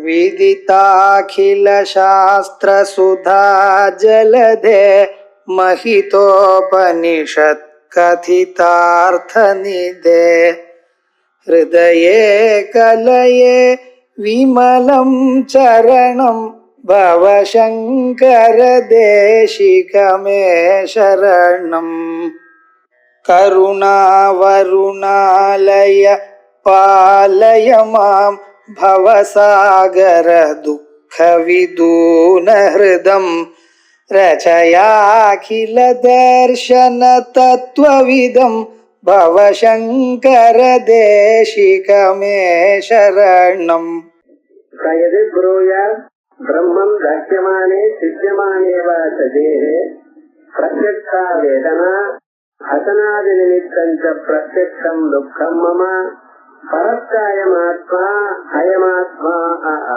विदिताखिल शास्त्र सुधा जलधे महितोपनिषत् कथितार्थ निधे हृदये कलये विमलं चरणं भवशङ्कर देशिकमे शरणम् करुणावरुणालय पालय मां भवसागर दुःखविदून हृदं रचयाखिल दर्शन तत्त्वविदं भवशङ्कर देशिकमे शरणम्। यदि ब्रूयात् ब्रह्मं दह्यमाने सिद्ध्यमाने वा सदेहे प्रत्यक्षा वेदना हसनादि निमित्तं च प्रत्यक्षं दुःखं मम परस्यायमात्मा अयमात्मा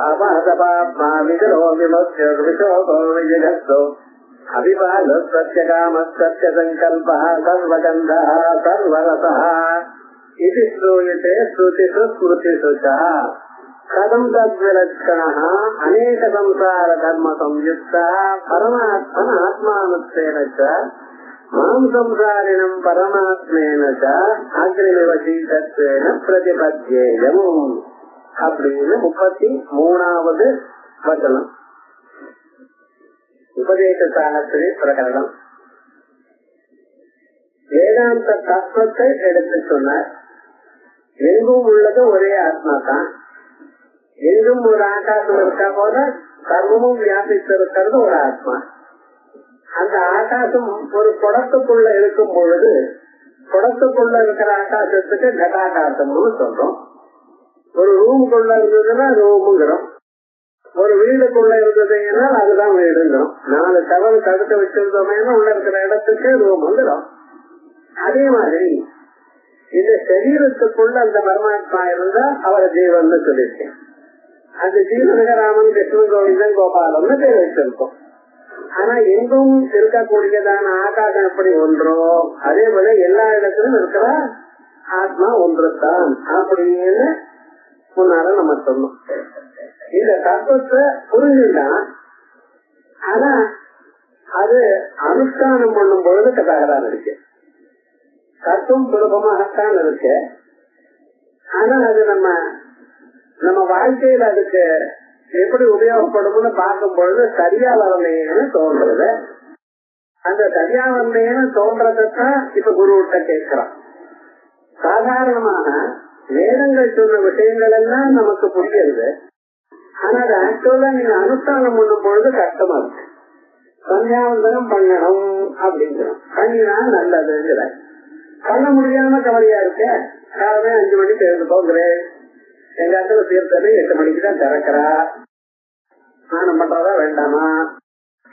अपहतपात्मा विकलो विमुच्य विशोको विजिघस्सो अभिपालः कामः संकल्पः सर्वगन्धः सर्वरसः इति श्रूयते श्रुतिषु स्मृतिषु च। कथं तद्विलक्षणः अनेक संसार धर्म संयुक्तः परमात्मन आत्मानुत्वेन च मां संसारिणं परमात्मेन च अग्निविवशीतत्वेन प्रतिपद्येयम् அப்படின்னு 33வது வசனம் உபதேச சாஸ்திரி பிரகரணம். வேதாந்த தத்துவத்தை எடுத்து சொன்னார். எங்கும் உள்ளது ஒரே ஆத்மா தான். எங்கும் ஒரு ஆகாசம் இருக்கா போல சர்வமும் வியாபித்திருக்கிறது ஒரு ஆத்மா. அந்த ஆகாசம் ஒரு குடத்துக்குள்ள இருக்கும் பொழுது குடத்துக்குள்ள இருக்கிற ஆகாசத்துக்கு கடாகாசம்னு சொல்றோம். ஒரு ரூமுக்குள்ள இருந்ததுன்னா ரூமுங்கிறோம். ஒரு வீடுக்குள்ள இருந்ததுன்னா அதுதான் வீடுங்கிறோம். 4 டவர் தடுத்து வச்சிருந்தோமே உள்ள இருக்கிற இடத்துக்கு ரூமுங்கிறோம். அதே மாதிரி இந்த சரீரத்துக்குள்ள அந்த பரமாத்மா இருந்தா அவரை ஜீவன் சொல்லியிருக்கேன். அந்த ஜீவனுக்கு ராமன் கிருஷ்ணன் கோவிந்தன் கோபாலம்னு பேர் வச்சிருக்கோம். ஆனா எங்கும் இருக்கக்கூடியதான ஆகாசம் எப்படி ஒன்றோ அதே போல எல்லா இடத்திலும் இருக்கிற ஆத்மா ஒன்றுதான் அப்படின்னு முன்னால நம்ம சொன்னோம். இந்த தத்துவத்தை புரிஞ்சுதான். ஆனா அது அனுஷ்டானம் பண்ணும் பொழுது தகராறு இருக்கு. தத்துவம் சுலபமாகத்தான் இருக்கு. ஆனா அது நம்ம வாழ்க்கையில அதுக்கு எப்படி உபயோகப்படும்னு பார்க்கும் பொழுது சரியா வரலையேன்னு தோன்றது. அந்த சரியா வரலையேன்னு தோன்றதான் இப்ப குருவிட்ட கேட்கிறோம். சாதாரணமான வேதங்கள் சொன்ன விஷயங்கள் எல்லாம் நமக்கு புரியுது. ஆனா அது ஆக்சுவலா நீங்க அனுஷ்டானம் பண்ணும் பொழுது கஷ்டமா இருக்கு. சந்தியாவந்தனம் பண்ணணும் அப்படிங்கிறோம். பண்ணினா நல்லதுங்கிற பண்ண முடியாம கவலையா இருக்க. காலமே 5 மணிக்கு எழுந்து போகிறேன். எங்க இடத்துல தீர்த்தது 8 மணிக்கு தான் திறக்கிறா. ஸ்நானம் பண்றதா வேண்டாமா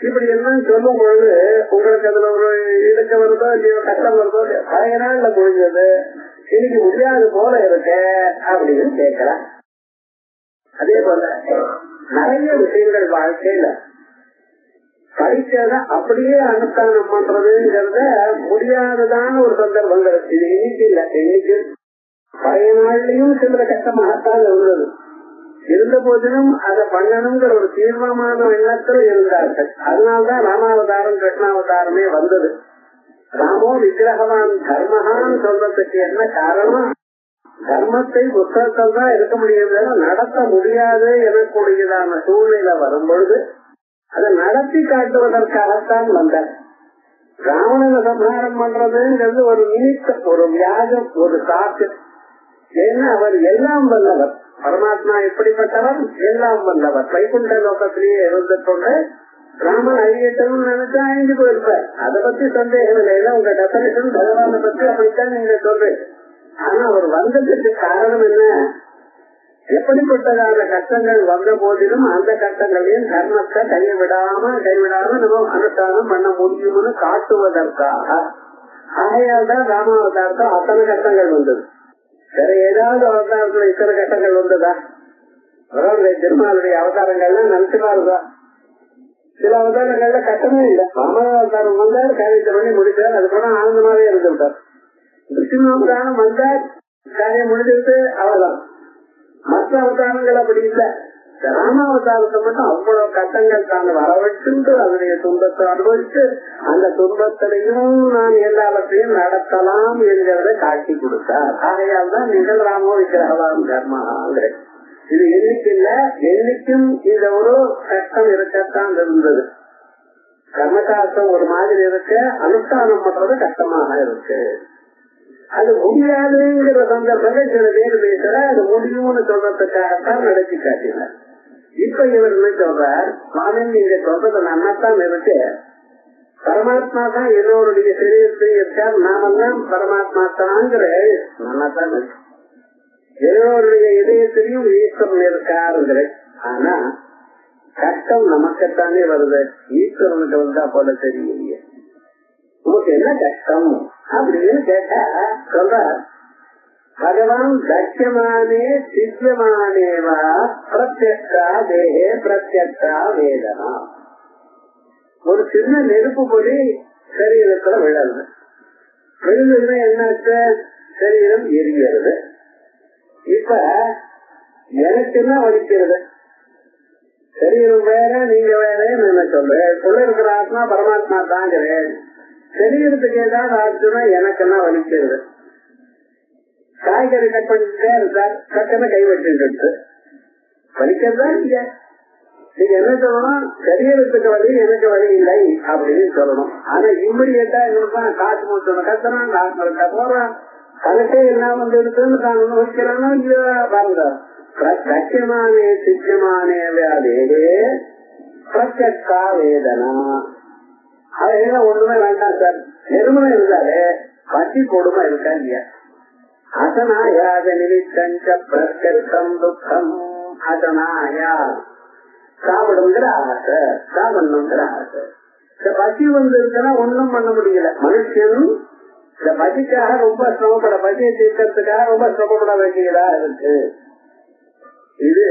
இப்படி எல்லாம் சொல்லும் பொழுது உங்களுக்கு அதுல ஒரு இடுக்க வருதோ இல்லையோ கஷ்டம் வருதோ பழைய நாள்ல முடிஞ்சது இன்னைக்கு முடியாது போல இருக்க அப்படின்னு கேட்கிறேன். அதே போல நிறைய விஷயங்கள் வாழ்க்கையில படிக்கிறத அப்படியே அனுஷ்டானம் பண்றதுங்கிறத முடியாததான ஒரு சந்தர்ப்பங்கள் இது இன்னைக்கு இல்ல. இன்னைக்கு பழைய நாள்லயும் சில கஷ்டமாகத்தான் இருந்தது. இருந்த போதிலும் அதை பண்ணணுங்கிற ஒரு தீர்மானமான எண்ணத்தில் இருந்தார்கள். அதனால்தான் ராமாவதாரம் கிருஷ்ணாவதாரமே வந்தது. ராமோ விக்கிரகவான் தர்மஹான்னு சொல்றதுக்கு என்ன காரணம்? தர்மத்தை புத்தகத்தில் தான் இருக்க முடியாது, நடத்த முடியாது எனக்கூடியதான சூழ்நிலை வரும் பொழுது அதை நடத்தி காட்டுவதற்காகத்தான் வந்தார். ராவணனை சம்ஹாரம் பண்றதுங்கிறது ஒரு நிமித்தம், ஒரு வியாஜம், ஒரு சாக்கு. ஏன்னா அவர் எல்லாம் வல்லவர். பரமாத்மா எப்படிப்பட்டவர்? எல்லாம் வல்லவர். வைகுண்ட லோகத்திலேயே இருந்து கொண்டு ராமன் அழியட்டும் நினைச்சா அழிஞ்சு போயிருப்பார். அதை பத்தி சந்தேகம் இல்லை. உங்க டெபரேஷன் பகவானை பத்தி அப்படித்தான் நீங்க சொல்றீங்க. ஆனா அவர் வந்ததுக்கு காரணம் என்ன? எப்படிப்பட்டதான கஷ்டங்கள் வந்த போதிலும் அந்த கஷ்டங்களையும் தர்மத்தை கைவிடாம நம்ம அனுஷ்டானம் பண்ண முடியும்னு காட்டுவதற்காக. ஆகையால் தான் ராமாவதாரத்தில் அத்தனை கஷ்டங்கள் வந்தது. வேற ஏதாவது அவதாரத்துல இத்தனை கட்டங்கள் வந்ததா? பகவானுடைய திருமாலுடைய அவதாரங்கள்லாம் நினைச்சுமாருதா? சில அவதாரங்கள்ல கட்டமே இல்லை. ராமாவதாரம் வந்தார், காரியத்தை பண்ணி முடிச்சார், அதுக்கப்புறம் ஆனந்தமாவே இருந்து விட்டார். கிருஷ்ணாவதாரம் வந்தார், காரியம் முடிஞ்சிருக்கு, அவ்வளவுதான். மற்ற அவதாரங்கள் அப்படி இல்லை. ராமாவதாரத்தை மட்டும் அவ்வளவு கட்டங்கள் தான் வரவச்சுட்டு அதனுடைய துன்பத்தை அனுபவிச்சு அந்த துன்பத்திலையும் நான் எல்லாவற்றையும் நடத்தலாம் என்கிறத காட்டி கொடுத்தார். ஆகையால் தான் நீங்கள் ராமோ விக்கிரகவான் கர்மாங்கிற இது என்னைக்கு இல்ல, என்னைக்கும் இந்த ஒரு கஷ்டம் இருக்கத்தான் இருந்தது. கர்மசாஸ்திரம் ஒரு மாதிரி இருக்கு, அனுஷ்டானம் பண்றது கஷ்டமாக இருக்கு. அது முடியாதுங்கிற சந்தர்ப்பங்கள் சில பேர் பேசுற அது முடியும்னு சொல்றதுக்காகத்தான் நடத்தி காட்டினார். இப்ப இவர் என்ன சொல்றார், சுவாமி நீங்க சொல்றது நன்னாத்தான் இருக்கு, பரமாத்மா தான் எல்லோருடைய சரீரத்தை இருக்கார், நாமெல்லாம் பரமாத்மா தான்ங்கிற நன்னாத்தான் இருக்கு, எல்லோருடைய இதயத்திலையும் ஈஸ்வரன் இருக்காருங்கிற. ஆனா கஷ்டம் நமக்குத்தானே வருது, ஈஸ்வரனுக்கு வந்தா போல தெரியலையே. உனக்கு என்ன கஷ்டம் அப்படின்னு கேட்டா சொல்ற, பகவான் தட்சமானே சித்தியமானேவா பிரத்யக்ஷா தேகே பிரத்யக்ஷா வேதனா. ஒரு சின்ன நெருப்பு பொடி சரீரத்துல விழறது, விழுந்ததுன்னா என்னாச்சு, சரீரம் எரிகிறது. இப்ப எனக்கு என்ன வலிக்கிறது, சரீரம் வேற நீங்க வேறேன்னு என்ன சொல்றேன், உள்ள இருக்கிற ஆத்மா பரமாத்மா தாங்கிறேன். சரீரத்துக்கு ஏதாவது ஆச்சுன்னா எனக்கு என்ன வலிக்கிறது, காய்கறி கட் பண்ணிட்டே இருந்தார், கட்டண கைவெட்டு வலிக்கிறதா இல்லையா? நீங்க என்ன சொல்லணும், சரீரத்துக்கு வலி எனக்கு வலி இல்லை அப்படின்னு சொல்லணும். ஆனா இம்மிடியட்டா என்ன காசு மூச்சணும் கத்துறான், டாக்டர்கிட்ட போறான், கலக்கே எல்லாம் வந்து எடுத்துன்னு தான் வைக்கிறானோ இல்லையோ பாருங்க. பிரத்யமானே சித்தியமானே வேதே பிரத்யக்ஷா வேதனா. அதெல்லாம் ஒண்ணுமே வேண்டாம் சார், நெருமனை இருந்தாலே பசி கொடுமை இருக்கா இல்லையா? அசனாயாத நிமித்தஞ்ச பிரத்யக்ஷம் துக்கம். அசனாயா சாப்பிடுங்கிற ஆசை, சாப்பிடணுங்கிற ஆசை. இந்த பசி வந்து இருக்குன்னா ஒண்ணும் பண்ண முடியல. மனுஷன் இந்த பசிக்காக ரொம்ப சிரமப்பட, பசியை தீர்க்கறதுக்காக ரொம்ப சிரமப்பட வேண்டியதா இருக்கு. இது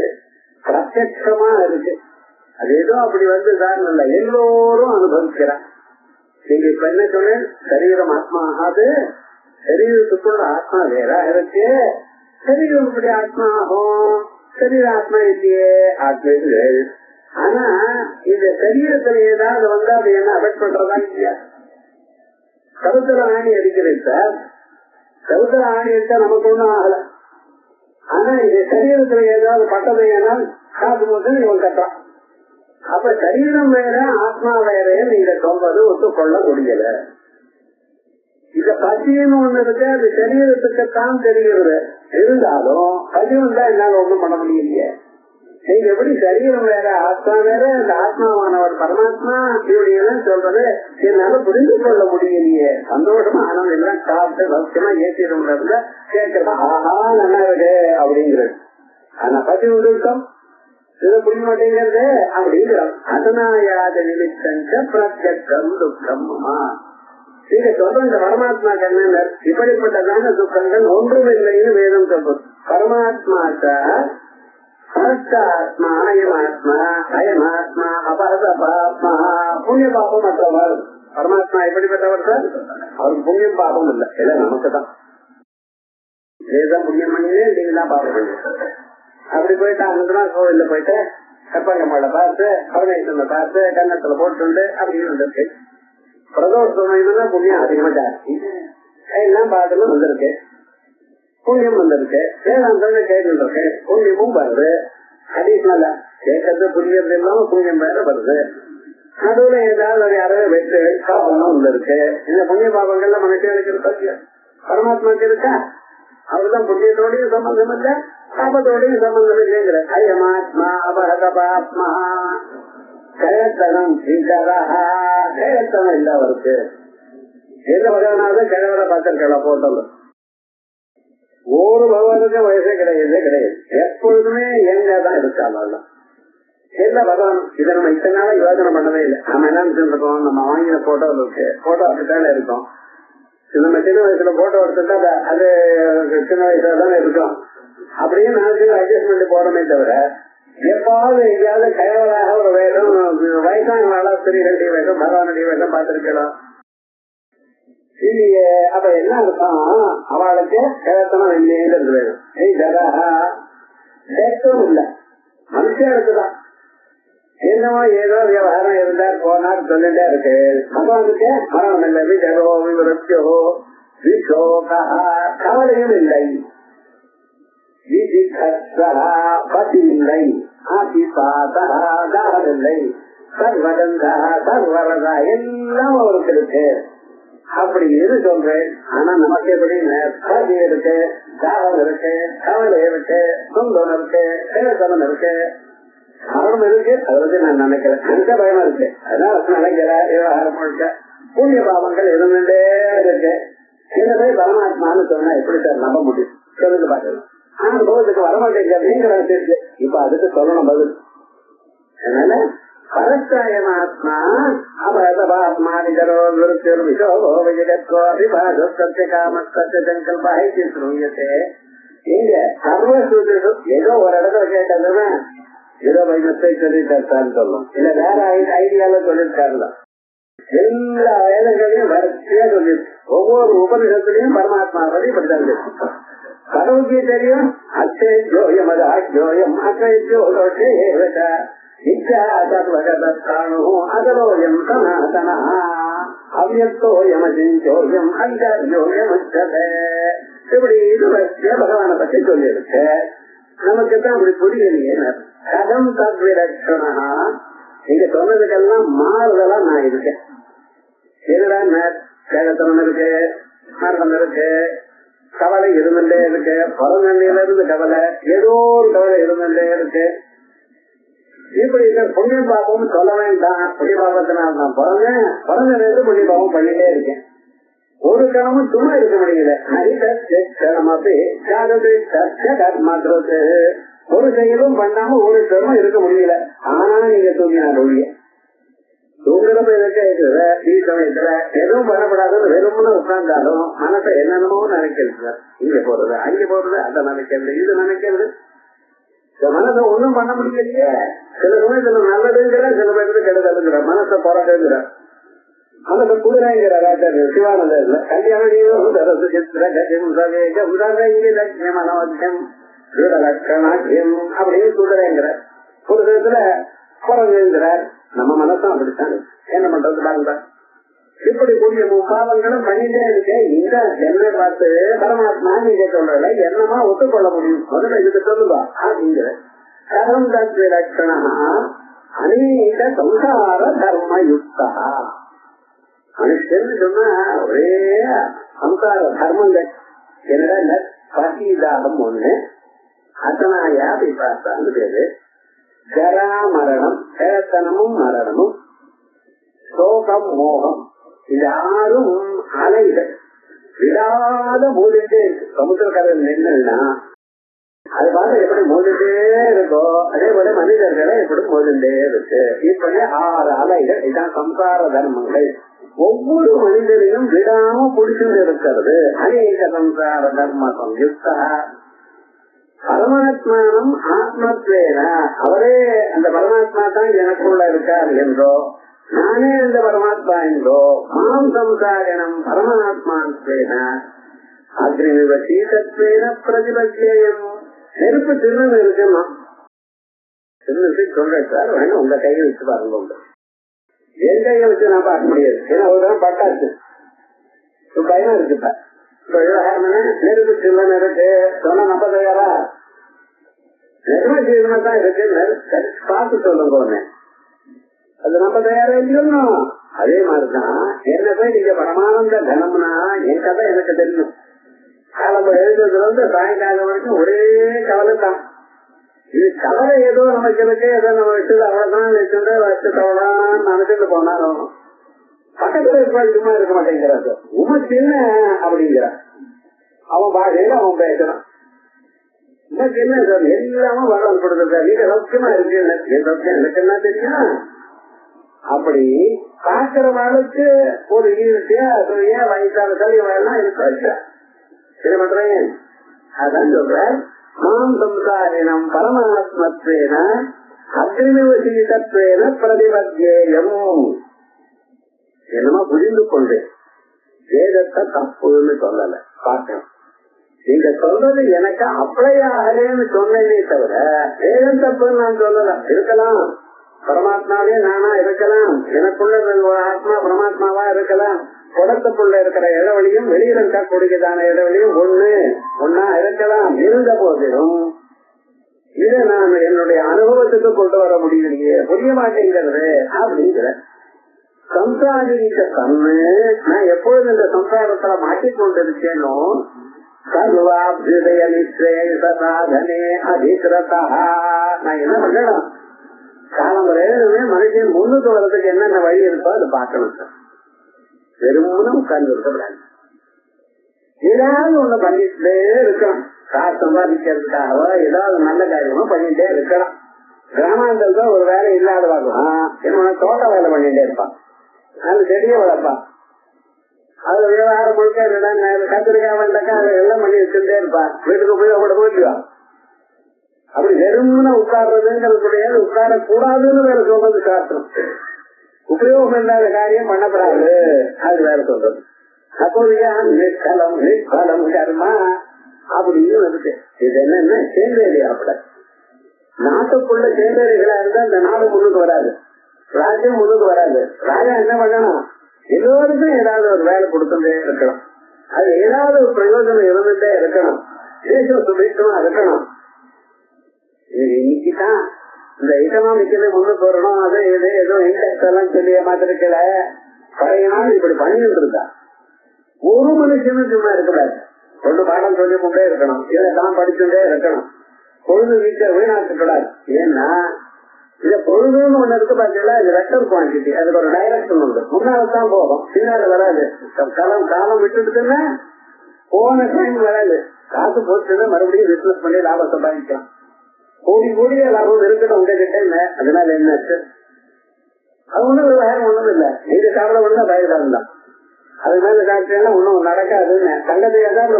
பிரத்யட்சமா இருக்கு. அது ஏதோ அப்படி வந்து தான் இல்ல, எல்லோரும் அனுபவிக்கிறான். நீங்க இப்ப என்ன சொன்னேன், சரீரம் ஆத்மா ஆகாது, சரீரத்துக்குள்ள ஆத்மா வேற இருக்கு, சரீரம் இப்படி ஆத்மா ஆகும், சரீர ஆத்மா இல்லையே ஆத்மீகள். ஆனா இந்த சரீரத்துல ஏதாவது வந்து அது என்ன அஃபெக்ட் பண்றதா இல்லையா? கவுத்துல ஆணி அடிக்கிறேன் சார், கவுத்துல ஆணி அடிச்சா நமக்கு ஒண்ணும் ஆகல. ஆனா இந்த சரீரத்துல ஏதாவது பட்டதை ஏனால் காசு போது இவன் கட்டுறான். அப்ப சரீரம் வேற ஆத்மா வேற நீங்க சொல்றது ஒத்துக்கொள்ள முடியல. இத பசின்னு ஒண்ணு இருக்கு, அது சரீரத்துக்குத்தான் தெரிகிறது. இருந்தாலும் பசி வந்தா என்னால ஒண்ணும் பண்ண முடியலையே. நீங்க எப்படி சரீரம் வேற ஆத்மா வேற, அந்த ஆத்மாவானவர் பரமாத்மா இப்படியெல்லாம் சொல்றது என்னால புரிந்து கொள்ள முடியலையே. சந்தோஷமா ஆனந்தம் எல்லாம் சாப்பிட்டு சௌக்கியமா ஏற்றிடும்ல கேட்கறது, ஆஹா நல்லா இருக்கு அப்படிங்கிறது. ஆனா பசி உருக்கம் இதை புரிய மாட்டேங்கிறது அப்படிங்கிறோம். அதனாயாத நிமித்தஞ்ச பிரத்யக்ஷம் துக்கம்மா. நீங்க சொல்ற இந்த பரமாத்மா கண்ணனர் இப்படிப்பட்டதான துக்கங்கள் ஒன்றும் இல்லைன்னு வேதம் சொல்றது. பரமாத்மாக்கா ஆத்மா அயமாத்மா அயமாத்மா அபரதபாத்மா புண்ணிய பாபம் மற்றவர். பரமாத்மா எப்படிப்பட்டவர் சார், அவருக்கு புண்ணியம் பாபம் இல்லை, எல்லாம் நமக்கு தான். ஏதான் புண்ணியம் பண்ணினே நீங்க தான் பாபம் பண்ணி அப்படி போயிட்டு அங்க கோவில்ல போயிட்டு கற்பகம்மாளை பார்த்து கவனேசனை பார்த்து கன்னத்துல போட்டு அப்படின்னு வந்திருக்கு. பிரதோஷம் புண்ணியம் அதிகமா ஜாஸ்தி, எல்லாம் பார்த்துன்னு வந்திருக்கு, புண்ணியம் வந்திருக்கு. வேதாந்தம் கேட்டு இருக்கு, புண்ணியமும் வருது. அடிஷனல் கேட்கறது புரியறது இல்லாம புண்ணியம் வேற வருது. நடுவுல ஏதாவது ஒரு யாரோ வெட்டு பாபம்லாம் வந்திருக்கு. இந்த புண்ணிய பாபங்கள்ல மனுஷனுக்கு இருக்கா, பரமாத்மாக்கு இருக்கா? அவருதான் புண்ணியத்தோடையும் சம்பந்தம் இல்ல, பாபத்தோடையும் சம்பந்தம் இல்லைங்கிற. அயமாத்மா அபரதபாத்மா கயத்தனம் கயத்தனம் இல்ல அவருக்கு. எந்த பகவானாவது கிழவரை பார்த்திருக்கா போட்டோம். ஒரு பகவானுக்கு வயசே கிடையாது, எப்பொழுதுமே எங்கதான் இருக்காங்க. என்ன பகவான் இதை நம்ம இத்தனை நாளா யோசனை பண்ணவே இல்லை. நம்ம என்ன இருக்கோம், நம்ம வாங்கின போட்டோ இருக்கு, போட்டோ அப்படித்தானே இருக்கும். நம்ம சின்ன வயசுல போட்டோ எடுத்துட்டா அது சின்ன வயசுல தானே இருக்கும். அப்படியே நாளைக்கு அட்ஜஸ்ட்மெண்ட் போறோமே தவிர எப்பாவது எங்கேயாவது கைவலாக ஒரு வேடம் வயசான ஸ்திரீகளுடைய வேடம் பகவானுடைய வேடம் பார்த்திருக்கலாம் இல்லையே. அப்ப என்ன இருக்கும், அவளுக்கு கிழத்தனம் இல்லைங்கிறது வேணும். தேக்கம் இல்ல, மனுஷனுக்குதான் என்னமோ ஏதோ விவகாரம் இருந்தார் போனார் சொல்லிட்டே இருக்கு. பகவானுக்கு மரணம் இல்லை, விஜயோ விவரத்தியோ விசோகா கவலையும் இல்லை, பதி இல்லை, ஆசிபாதா தாகம் இல்லை, சர்வகந்தா சர்வரதா எல்லாம் அவருக்கு இருக்கு. அப்படி இது சொல்றேன். ஆனா நமக்கு எப்படி பதி இருக்கு, தாகம் இருக்கு, கவலை இருக்கு, சொந்தம் இருக்கு, சேதனம் இருக்கு, மரணம் இருக்கு. அதை பத்தி நான் நினைக்கிறேன், எனக்கு பயமா இருக்கு. அதனால நினைக்கிற விவகாரம் முழுக்க புண்ணிய பாவங்கள் இருந்துட்டே இருக்கு. என்னதே பரமாத்மான்னு சொன்னா எப்படி சார் நம்ப முடியும்? சொல்லுங்க பாக்கலாம். ஆனா போகத்துக்கு வரமாட்டேங்க நீங்க நினைச்சிருக்கு. இப்ப அதுக்கு சொல்லணும் பதில். அதனால பரஸ்தாயமாத்மா அபரதபாத்மா நிஜரோ விருத்திர் விசோகோ விஜயத்வோ விபாதோ சத்ய காம சத்ய சங்கல்ப ஐதி ஸ்ரூயத்தே. இங்க சர்வசூத்திரம் ஏதோ ஒரு இடத்துல கேட்டதுன்னா ஏதோ வைமத்தை சொல்லிட்டாரு சொல்லும், இல்ல வேற ஐடியால சொல்லிருக்காருல. எல்லா வேதங்களையும் வரிசையா சொல்லி ஒவ்வொரு உபநிஷத்துலையும் பரமாத்மா பத்தி இப்படிதான் பகவத்கீதையும் அச்சயோயம் அது ஆச்சோயம் அச்சயோதோஷேவத அதரோயம் சனாதன அவ்யக்தோயம் அசிஞ்சோயம் அஞ்சோயம் இப்படி இது வரிசையா பகவானை பத்தி சொல்லியிருக்கு. நமக்கு தான் அப்படி புரியலையே. கதம் தத்விலட்சணா நீங்க சொன்னதுக்கெல்லாம் மாறுதலா நான் இருக்கேன். என்னடா சேகத்தனம் இருக்கு, மரணம் இருக்கு, கவலை இருந்துட்டே இருக்கு, பிறந்தண்ணில இருந்து கவலை, ஏதோ ஒரு கவலை இருந்துட்டே இருக்கு. இப்படி புண்ணிய பாபம் சொல்ல வேண்டாம். புண்ணிய பாபத்தினால் நான் பிறந்த புண்ணிய பாபம் பண்ணிட்டே இருக்கேன். ஒரு கணமும் சும்மா இருக்க முடியல. மாத்திரத்து ஒரு செயலும் பண்ணாம ஒரு கணமும் இருக்க முடியல. ஆனா நீங்க தூங்கினார் ஒழிய தூங்குறப்ப இருக்க ஈ சமயத்துல எதுவும் பண்ணப்படாதுன்னு வெறும்னு உட்கார்ந்தாலும் மனசை என்னென்னமோ நினைக்கிறது. இங்க போறது அங்க போறது, அதை நினைக்கிறது, இது நினைக்கிறது. மனசை ஒண்ணும் பண்ண முடியலையே. சில சமயத்துல நல்லதுங்கிற, சில பேருக்கு கெடுதலுங்கிற, மனசை பிறகுங்கிற, மனசை குதிரைங்கிற ராஜார் சிவானந்தர்ல கல்யாணம் அப்படின்னு குதிரைங்கிற, ஒரு விதத்துல குரங்குங்கிறார். நம்ம மனசும் அப்படித்தான். என்ன பண்றது பாருங்க. இப்படி கூடிய முப்பாவங்களும் பண்ணிட்டே இருக்கு. இந்த என்ன பார்த்து பரமாத்மா நீங்க சொல்றல என்னமா ஒத்துக்கொள்ள முடியும்? முதல்ல இதுக்கு சொல்லுவா அப்படிங்கிற கரம் தத்வி லட்சணா அநேக சம்சார தர்ம யுக்தா. மனுஷன் சொன்னா ஒரே சம்சார தர்மங்கள் என்ன? பசிதாகம் ஒண்ணு, அசனாயா விபாசான்னு பேரு, ஜரா மரணம், சேத்தனமும் மரணமும், சோகம் மோகம், இது ஆறும் அலைகள் விடாத மோதிட்டே இருக்கு. சமுத்திரக்கரையில் நின்றுனா அது பார்த்து எப்படி மோதிட்டே இருக்கோ அதே போல மனிதர்களை எப்படி மோதிட்டே இருக்கு. இப்படி 6 அலைகள். இதான் சம்சார தர்மங்கள். ஒவ்வொரு மனிதரையும் விடாம பிடிச்சுட்டு இருக்கிறது. அநேக சம்சார தர்ம சம்யுக்தா. பரமாத்மானம் ஆத்மத்வேன, அவரே அந்த பரமாத்மா தான் எனக்குள்ள இருக்கார் என்றோ, நானே அந்த பரமாத்மா என்றோ, மாம் சம்சாரினம் பரமாத்மாத்வேன அக்னிவிவ சீதத்வேன பிரதிபத்தியம். நெருப்பு திருநன் இருக்குமா? திருநு சொல்றார் வேணும், உங்க கையை வச்சு பாருங்க. உங்க என் கையை வச்சு நான் பார்க்க முடியாது. ஏன்னா ஒரு தான் பட்டாச்சு பயம் இருக்குப்ப. நெருப்பு திருநன் இருக்கு சொன்னா நம்ப தயாரா? நெரும ஜீவனம் தான் இருக்கு, பார்த்து சொல்லுங்க. அது நம்ம தயாரா இல்லையோ? அதே மாதிரிதான் என்ன போய் நீங்க பரமானந்த தனம்னா என் கதை எனக்கு தெரியும். காலம் எழுதுறதுல இருந்து சாயங்காலம் வரைக்கும் ஒரே கவலை தான். இது கவலை ஏதோ நமக்கு இருக்கு, ஏதோ நம்ம வச்சது அவ்வளவுதான் வச்சுட்டு வச்சுட்டவளான்னு நினைச்சிட்டு போனாலும் பக்கத்துல இருப்பா சும்மா இருக்க மாட்டேங்கிறாரு. உமக்கு என்ன அப்படிங்கிற அவன் பாஷையில அவன் பேசுறான். உனக்கு என்ன சார் எல்லாமும் வரல் கொடுத்துருக்கா, நீங்க சௌக்கியமா இருக்கு, என் சௌக்கியம் எனக்கு என்ன தெரியும்? அப்படி பாக்குறவளுக்கு ஒரு ஈர்த்தியா ஏன் வயசான சரி வேணாம் இருக்க என்ன பண்றேன். அதான் சொல்ற மாம் சம்சாரினம் பரமாத்மத்வேன அக்னிவசீதத்வேன பிரதிபத்யேயம். என்னமா புரிந்து கொண்டேன். வேதத்தை தப்புன்னு சொல்லல, பார்க்கணும். நீங்க சொல்றது எனக்கு அப்ளை ஆகலேன்னு சொன்னதே தவிர வேதம் தப்புன்னு நான் சொல்லலாம். இருக்கலாம், பரமாத்மாவே நானா இருக்கலாம், எனக்குள்ள ஒரு ஆத்மா பரமாத்மாவா இருக்கலாம், குடத்துக்குள்ள இருக்கிற இடைவெளியும் வெளியில இருக்கக்கூடியதான இடைவெளியும் ஒன்னா இருக்கலாம். இருந்த போதிலும் இதை நான் என்னுடைய அனுபவத்துக்கு கொண்டு வர முடியலையே, புரிய மாட்டேங்கிறது அப்படிங்கிற சம்சாரிக்க தன்னு நான் எப்பொழுது இந்த சம்சாரத்துல மாட்டிக்கொண்டிருக்கேனோ சர்வாபியுதய நிச்சய சாதனே அதிகிரதா. நான் என்ன பண்ணணும், காலம் வரையிலுமே மனுஷன் முன்னுக்கு வர்றதுக்கு என்னென்ன வழி இருக்கோ அதை பார்க்கணும் சார். வெறும்னு உட்கார்ந்து இருக்கக்கூடாது, ஏதாவது ஒண்ணு பண்ணிட்டே இருக்கணும். காசு சம்பாதிக்கிறதுக்காகவோ ஏதாவது நல்ல காரியமோ பண்ணிட்டே இருக்கலாம். கிராமாந்தரத்துல ஒரு வேலை இல்லாத பார்க்கலாம், என்ன தோட்ட வேலை பண்ணிட்டே இருப்பான், நல்ல செடியை வளர்ப்பான், அதுல விவகாரம் முழுக்க கத்திரிக்காய் வெண்டைக்கா எல்லாம் பண்ணி வச்சுட்டே இருப்பான், வீட்டுக்கு உபயோகப்பட போயிடுவா. அப்படி வெறும்னு உட்கார்றதுங்கிறது உட்காரக்கூடாதுன்னு வேற சொல்றது சாஸ்திரம். உபயோகம் இல்லாத காரியம் பண்ணப்படாது அது வேற சொல்றது. அப்போது நிஷ்கலம் நிஷ்கலம் கர்மா அப்படின்னு இருக்கு. இது என்னன்னா சேந்தேரி அப்பட நாட்டுக்குள்ள சேந்தேரிகளா இருந்தா இந்த நாடு முன்னுக்கு வராது, ராஜ்யம் முன்னுக்கு வராது. ராஜா என்ன பண்ணணும், எல்லோருக்கும் ஏதாவது ஒரு வேலை கொடுத்துட்டே இருக்கணும், அது ஏதாவது ஒரு பிரயோஜனம் இருந்துட்டே இருக்கணும், தேசம் சுபிட்சமா இருக்கணும். இன்னைக்குதான் இந்த எக்கனாமிக்கல முன்னுக்கு வரணும், அது இது ஏதோ இண்டெக்ஸ் எல்லாம் சொல்லி மாத்திருக்கல. பழைய நாள் இப்படி பண்ணிட்டு இருந்தா ஒரு மனுஷனும் சும்மா இருக்கக்கூடாது, கொண்டு பாடம் சொல்லி கொண்டே இருக்கணும், இதை தான் படிச்சுட்டே இருக்கணும், பொழுது வீணாக்க கூடாது. ஏன்னா இத பொழுதுன்னு ஒண்ணு இருக்கு பாத்தீங்களா, இது வெக்டர் குவான்டிட்டி, அதுக்கு ஒரு டைரக்ஷன் உண்டு, முன்னால்தான் போகும், பின்னால வராது. காலம் விட்டுட்டுன்னா போன டைம் வராது, காசு போச்சுன்னா மறுபடியும் பிசினஸ் பண்ணி லாபம் சம்பாதிக்கலாம். கோடிய லாபம் இருக்கட்டும் உங்ககிட்ட, அதனால என்னாச்சு, அது ஒண்ணும் விவகாரம் ஒண்ணும் இல்ல. நீங்க சாப்பிட ஒண்ணு பயதான் தான், அது மேல சாப்பிட்டா ஒண்ணும் நடக்காதுன்னு தங்கத்தையா தான்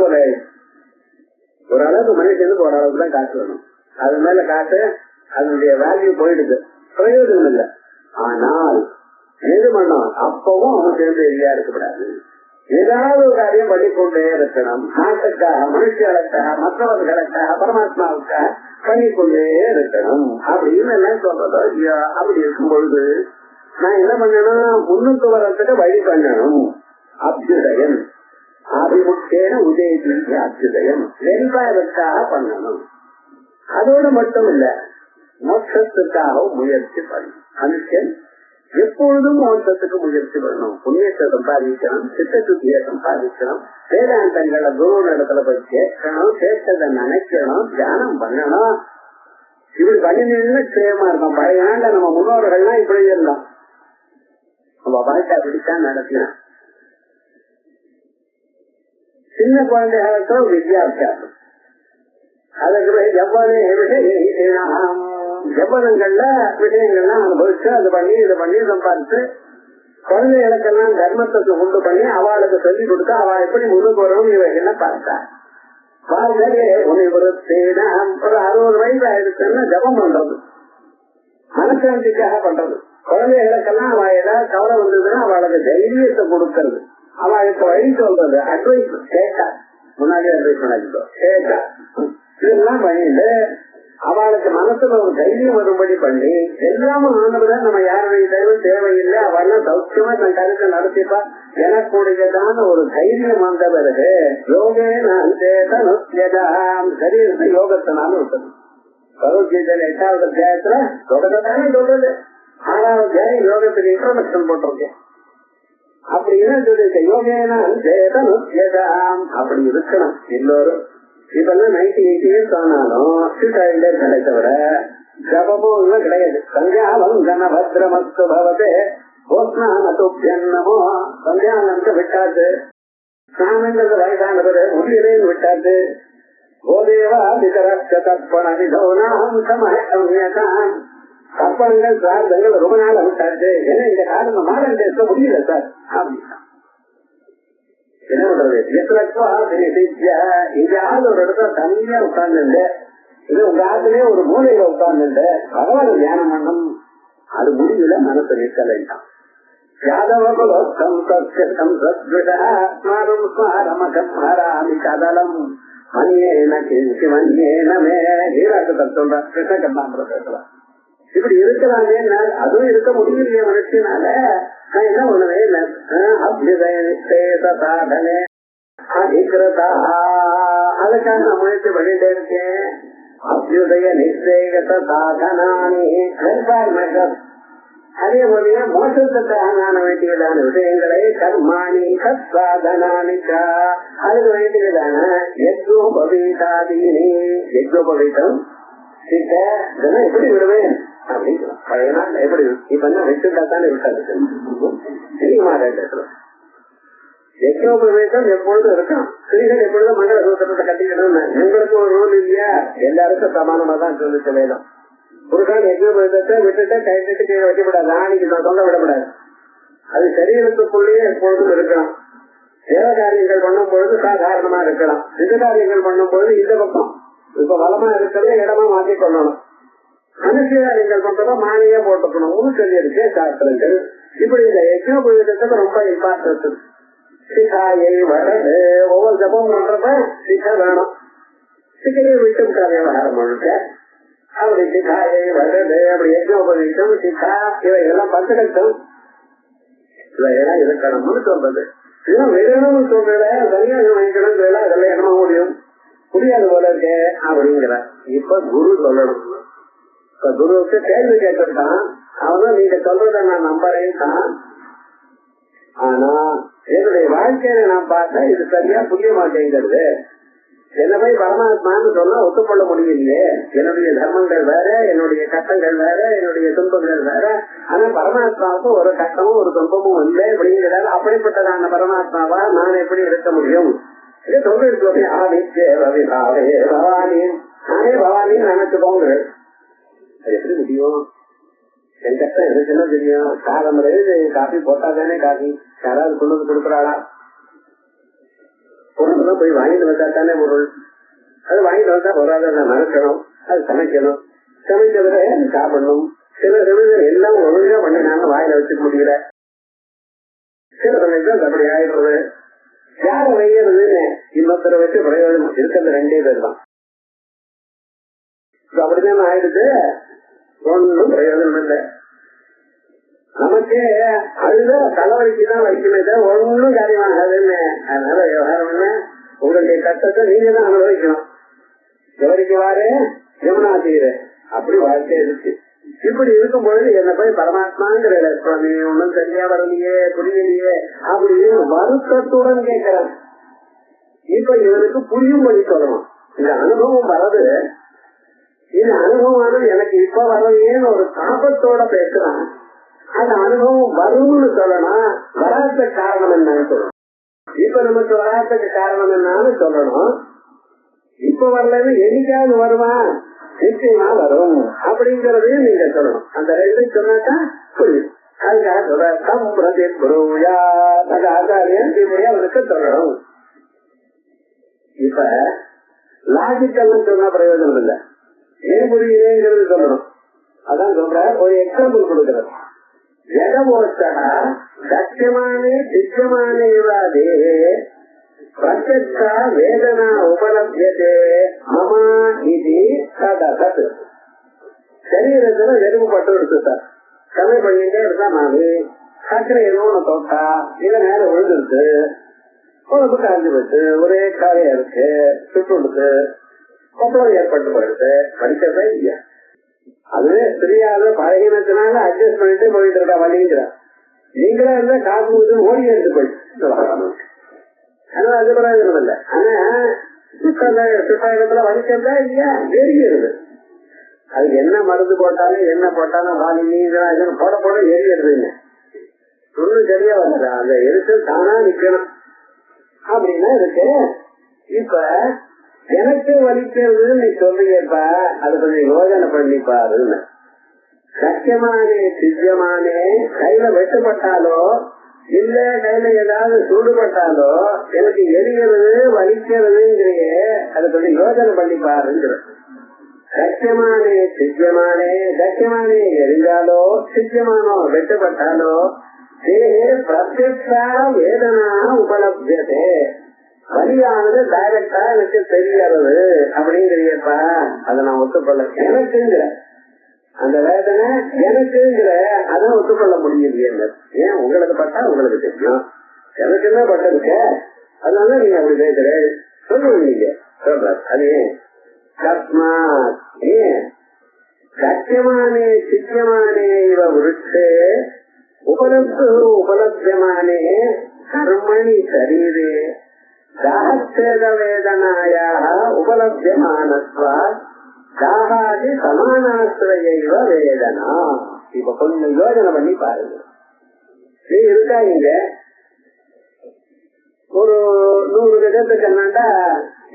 ஓரளவுக்கு மனுஷனுக்கு ஓரளவுக்கு தான் காசு வேணும், அது மேல காசு அதனுடைய வேல்யூ போயிடுது, பிரயோஜனம் இல்லை. ஆனால் எது பண்ணோம் அப்பவும் அவன் சேர்ந்து எரியா இருக்கக்கூடாது, ஏதாவது ஒரு காரியம் பண்ணிக்கொண்டே இருக்கணும். நாட்டுக்காக, மனுஷர்களுக்காக, மற்றவர்களுக்காக, பரமாத்மாவுக்காக பண்ணிக்கொண்டே இருக்கணும் அப்படின்னு எல்லாம் சொல்றதோ இல்லையா. அப்படி இருக்கும் பொழுது நான் என்ன பண்ணணும், முன்னுக்கு வர்றதுக்கு வழி பண்ணணும். அபியுதயம் அபிமுக்கேன உதயி அபியுதயம் வெல்வாதற்காக பண்ணணும். அதோடு மட்டும் இல்ல, மோட்சத்துக்காக முயற்சி பண்ணணும். மனுஷன் எப்பொழுதும் மோட்சத்துக்கு முயற்சி பண்ணணும், புண்ணியத்தை சம்பாதிக்கணும், சித்த சுத்தியை சம்பாதிக்கணும், வேதாந்தங்களை குரு இடத்துல போய் கேட்கணும், கேட்டதை நினைக்கணும், தியானம் பண்ணணும். இப்படி பண்ணினா க்ஷேமா இருக்கும். பழைய ஆண்ட நம்ம முன்னோர்கள்லாம் இப்படி இருந்தோம், நம்ம வாழ்க்கை அப்படித்தான் நடத்தினோம். சின்ன குழந்தைகளுக்கு வித்தியாசம், அதுக்கு எவ்வளவுங்கள்ல விஷயங்கள்லாம் அனுபவிச்சு அது பண்ணி இதை பண்ணி சம்பாதிச்சு குழந்தைகளுக்கெல்லாம் தர்மத்தை உண்டு பண்ணி அவளுக்கு சொல்லி கொடுத்து அவ எப்படி முன்னுக்கு வரணும் இவைகள்ல பார்த்தா. ஒரு 60 வயசு ஆயிடுச்சுன்னா ஜபம் பண்றது, மனசாந்திக்காக பண்றது. குழந்தைகளுக்கெல்லாம் அவ ஏதாவது கவலை வந்ததுன்னா அவளுக்கு தைரியத்தை கொடுக்கறது, அவளுக்கு வழி சொல்றது, அட்வைஸ் கேட்டா, முன்னாடி அட்வைஸ் பண்ணாச்சுக்கோ கேட்டா, இதெல்லாம் பண்ணிட்டு அவளுக்கு மனசுல ஒரு தைரியம் வரும்படி பண்ணி எல்லாமும் ஆனதுதான் நம்ம யாருடைய தெய்வம் தேவையில்லை, அவெல்லாம் சௌக்கியமா தன் கருத்தை நடத்திப்பா எனக்கூடியதான ஒரு தைரியம் வந்த பிறகு யோகே நான் சரீரத்தை யோகத்தினால விட்டது. பகவத்கீதையில 8வது அத்தியாயத்துல யோகத்தானே சொல்றது, 6வது அத்தியாயம் யோகத்துக்கு இன்ட்ரோடக்ஷன் போட்டிருக்கேன். அப்படி என்ன சொல்லிருக்க, யோகேனா சேதனும் அப்படி இருக்கணும் எல்லோரும். இப்பெல்லாம் 90-80 இயர்ஸ் ஆனாலும் சீட்டாயிலே கிடைத்தவர ஜபமும் எல்லாம் கிடையாது. சந்தியாவந்தன பத்ரமஸ்து பவதே ஓஸ்னானமோ சந்தியானந்த விட்டாச்சு, ஸ்நானங்கிறது வயதான பிறகு முடியலேன்னு விட்டாச்சு. கோதேவா விதரட்ச தர்ப்பண விதோனாம் சமயதான் தர்ப்பணங்கள் சார்ந்தங்கள் ரொம்ப நாள விட்டாச்சு. ஏன்னா இந்த காரணம் மாடல் பேச முடியல சார் அப்படின்னா என்ன பண்றது, எங்கேயாவது ஒரு இடத்துல தனியா உட்கார்ந்து இல்ல உங்க ஆத்துலயே ஒரு மூலையில உட்கார்ந்து பகவான் தியானம் பண்ணும், அது முடியல, மனசு நிற்கலாம். யாதவகுலம் சத்விஷம் கதலம் சொல்ற கிருஷ்ண கர்மாந்திரம் இப்படி இருக்கலாமே, அதுவும் இருக்க முடியலையே மனுஷனால. நான் என்ன பண்ணுவேன், அதுக்காக நான் முயற்சி பண்ணிட்டே இருக்கேன். அபியுதய நிச்சயகத சாதனானி, அதே போல மோசத்துக்காக காண வேண்டியதான விஷயங்களை கர்மாணி சாதனானிக்கா, அதுக்கு வேண்டியதான யஜ்னோபவீதாதீனி, யஜ்னோபவீதம் இதெல்லாம் எப்படி விடுவேன் அப்படின்னு பழைய நாள் எப்படி இப்ப என்ன வச்சுட்டா தானே விட்டாது. யஜ்னோபவீதம் எப்பொழுதும் இருக்கும். ஸ்திரீகள் எப்பொழுதும் மங்கள சூத்திரத்தை கட்டிக்கணும்னு உங்களுக்கு ஒரு ரூல் இல்லையா? எல்லாருக்கும் சமானமா தான் சொல்லிச்சு வேதம். புருஷன் யஜ்னோபவீதத்தை விட்டுட்டு கைட்டு கீழே வைக்கப்படாது, ஆணிக்கு நான் சொல்ல விடப்படாது. அது சரீரத்துக்குள்ளேயே எப்பொழுதும் இருக்கணும். தேவ காரியங்கள் பண்ணும் பொழுது சாதாரணமா இருக்கலாம், சிறு காரியங்கள் பண்ணும் பொழுது இந்த பக்கம் இப்ப வளமா இருக்கிறத இடமா மாற்றி கொள்ளணும். மனுஷ காரியங்கள் பண்றதா மாலையே போட்டுக்கணும். சொல்லி இருக்கு சாஸ்திரங்கள். இப்படி இந்த யஜ்னோபவீதத்துக்கு ரொம்ப இம்பார்ட்டன்ஸ். சிகாயை வளரு, ஒவ்வொரு ஜபம் பண்றப்ப சிகா வேணும். சிக்கையை விட்டு விவகாரம் முழுக்க அப்படி சிகாயை வளரு, அப்படி யஜ்னோபவீதம் சிகா இவைகள்லாம் பஞ்சகட்டம் இவையெல்லாம் இருக்கணும்னு சொல்றது. இதெல்லாம் வேணும்னு சொல்றத தனியாக வாங்கிக்கணும், அதெல்லாம் என்ன முடியும் முடியாது போல இருக்கே அப்படிங்கிற. இப்ப குரு சொல்லணும். இப்ப குருவுக்கு கேள்வி கேட்டிருக்கான், அவனும் நீங்க சொல்றத நான் நம்புறேன் தான். ஆனா என்னுடைய வாழ்க்கையில நான் பார்த்தா இது சரியா புரிய மாட்டேங்கிறது. என்ன போய் பரமாத்மான்னு சொன்னா ஒத்துக்கொள்ள முடியலையே. என்னுடைய தர்மங்கள் வேற, என்னுடைய கட்டங்கள் வேற, என்னுடைய துன்பங்கள் வேற. ஆனா பரமாத்மாவுக்கு ஒரு கட்டமும் ஒரு துன்பமும் இல்லை அப்படிங்கிறாரு. அப்படிப்பட்டதான பரமாத்மாவா நான் எப்படி இருக்க முடியும்? நானே பவானின்னு நினைச்சுக்கோங்க. அது எப்படி முடியும்? என் கஷ்டம் எனக்கு என்ன தெரியும்? காலம் காஃபி போட்டா தானே காஃபி. யாராவது கொண்டு வந்து கொடுக்குறாளா? பொருள் போய் வாங்கிட்டு வந்தா தானே பொருள். அது வாங்கிட்டு வந்தா பொருளாத நடக்கணும், அது சமைக்கணும், சமைக்கிறத சாப்பிடணும். சில சமயங்கள் எல்லாம் ஒழுங்கா பண்ணினாலும் வாயில வச்சுக்க முடியல. சில சமயத்தில் அப்படி ஆயிடுறது. யார வைக்கிறதுன்னு இன்னொருத்தரை வச்சு பிரயோஜனம் இருக்கிறது ரெண்டே பேர் தான். அப்படிதான் ஆயிடுது, ஒன்னும் பிரயோஜனம் இல்லை. நமக்கே அழுத தலைவலிக்குதான் வைக்குமே ஒன்னும் காரியமாகாதுன்னு. அதனால விவகாரம் என்ன, உங்களுடைய கஷ்டத்தை நீங்க தான் அனுபவிக்கணும். விவரிக்கவாறு யமுனா தீர அப்படி வாழ்க்கை இருக்கு. இப்படி இருக்கும் பொழுது என்ன போய் பரமாத்மாங்கிற சுவாமி ஒன்னும் சரியா வரலையே, புரியலையே அப்படின்னு வருத்தத்துடன் கேட்கிறான். இப்ப இவனுக்கு புரியும்படி சொல்லணும். இந்த அனுபவம் வரது, இந்த அனுபவமானது எனக்கு இப்ப வரலையேன்னு ஒரு தாபத்தோட பேசுறான். அந்த அனுபவம் வரும்னு சொல்லணும். வராத காரணம் என்னன்னு சொல்லணும். இப்ப நமக்கு வராததுக்கு காரணம் என்னன்னு சொல்லணும். இப்ப வரலன்னு என்னைக்காவது வருமா? நிச்சயமா வரும் அப்படிங்கறதையும் நீங்க சொல்லணும். அந்த ரெண்டு சொன்னாக்கா புரியும். அதுக்காக சொல்ற சம்பிரதி குருயா, அந்த ஆச்சாரியன் அவனுக்கு சொல்லணும். இப்ப லாஜிக்கல் சொன்னா பிரயோஜனம் இல்லை, ஏன் புரியுதுங்கிறது சொல்லணும். அதான் சொல்ற. ஒரு எக்ஸாம்பிள் கொடுக்கிறது. ஜகவோச்சனா சத்தியமானே சித்தமானே இவாதே பிரத்யக்ஷா வேதனா உபலப்யதே மமா இது ததத். சரீரத்துல வெறும்பட்டு இருக்கு சார், சமை பண்ணிட்டே இருந்தா மாமி சக்கரை ஏதோ ஒண்ணு தொட்டா இல்ல மேல விழுந்துருக்கு, உடம்பு காஞ்சி போச்சு, ஒரே காலையா இருக்கு, சுட்டு கொடுத்து கொப்பளம் ஏற்பட்டு போயிடுது. படிக்கிறதா இல்லையா? அதுவே தெரியாத பழகினத்தினால அட்ஜஸ்ட் பண்ணிட்டு போயிட்டு இருக்கா வழிங்கிற. நீங்களா இருந்தா காசு கொடுத்து ஓடி எடுத்து போயிட்டு அதனால அது பிரயோஜனம் இல்லை. ஆனா சுட்டாயிரத்துல வலிக்கிறதா இல்லையா? எரிகிறது. அதுக்கு என்ன மருந்து போட்டாலும் என்ன போட்டாலும் வாலி நீங்க போட போட எரிகிறதுங்க. ஒன்னும் சரியா வரல. அந்த எரிச்சல் தானா நிக்கணும் அப்படின்னா இருக்கு. இப்ப எனக்கு வலிக்கிறதுன்னு நீ சொல்றீங்கப்பா, அது கொஞ்சம் யோஜனை பண்ணிப்பாருன்னு. சத்தியமானே சித்தியமானே கையில வெட்டுப்பட்டாலோ இல்ல கையில ஏதாவது சூடுபட்டாலோ எனக்கு எரிகிறது வலிக்கிறதுங்கிறையே, அது கொஞ்சம் யோஜனை பண்ணிப்பாருங்கிற. சத்தியமானே சித்தியமானே, சத்தியமானே எரிஞ்சாலோ சித்தியமானோ வெட்டுப்பட்டாலோ தேகே பிரத்யக்ஷா வேதனா உபலப்யதே. வலியானது டைரக்டா எனக்கு தெரியாது அப்படிங்கிறியப்பா, அதை நான் ஒத்துக்கொள்ள. எனக்குங்கிற அந்த வேதனை எனக்குங்கிற அதை ஒத்துக்கொள்ள முடியலையே. ஏன் உங்களுக்கு பட்டா உங்களுக்கு தெரியும், எனக்கு என்ன பட்டிருக்க, அதனால நீங்க அப்படி பேசுறேன் சொல்லுவீங்க. சொல்ற அது ஏன் கஸ்மாத் ஏன் சத்தியமானே சித்தியமானே இவ விருட்சே உபலப்தியமானே கர்மணி சரீரே தாஹச்சேத வேதனாயாக உபலப்தியமானத்வாத் தாகாதி சமானாஸ்ரயைவ வேதனா. இப்ப கொஞ்சம் யோஜனை பண்ணி பாருங்க. நீ இருக்காங்க ஒரு 100 கஜத்துக்கு என்னண்டா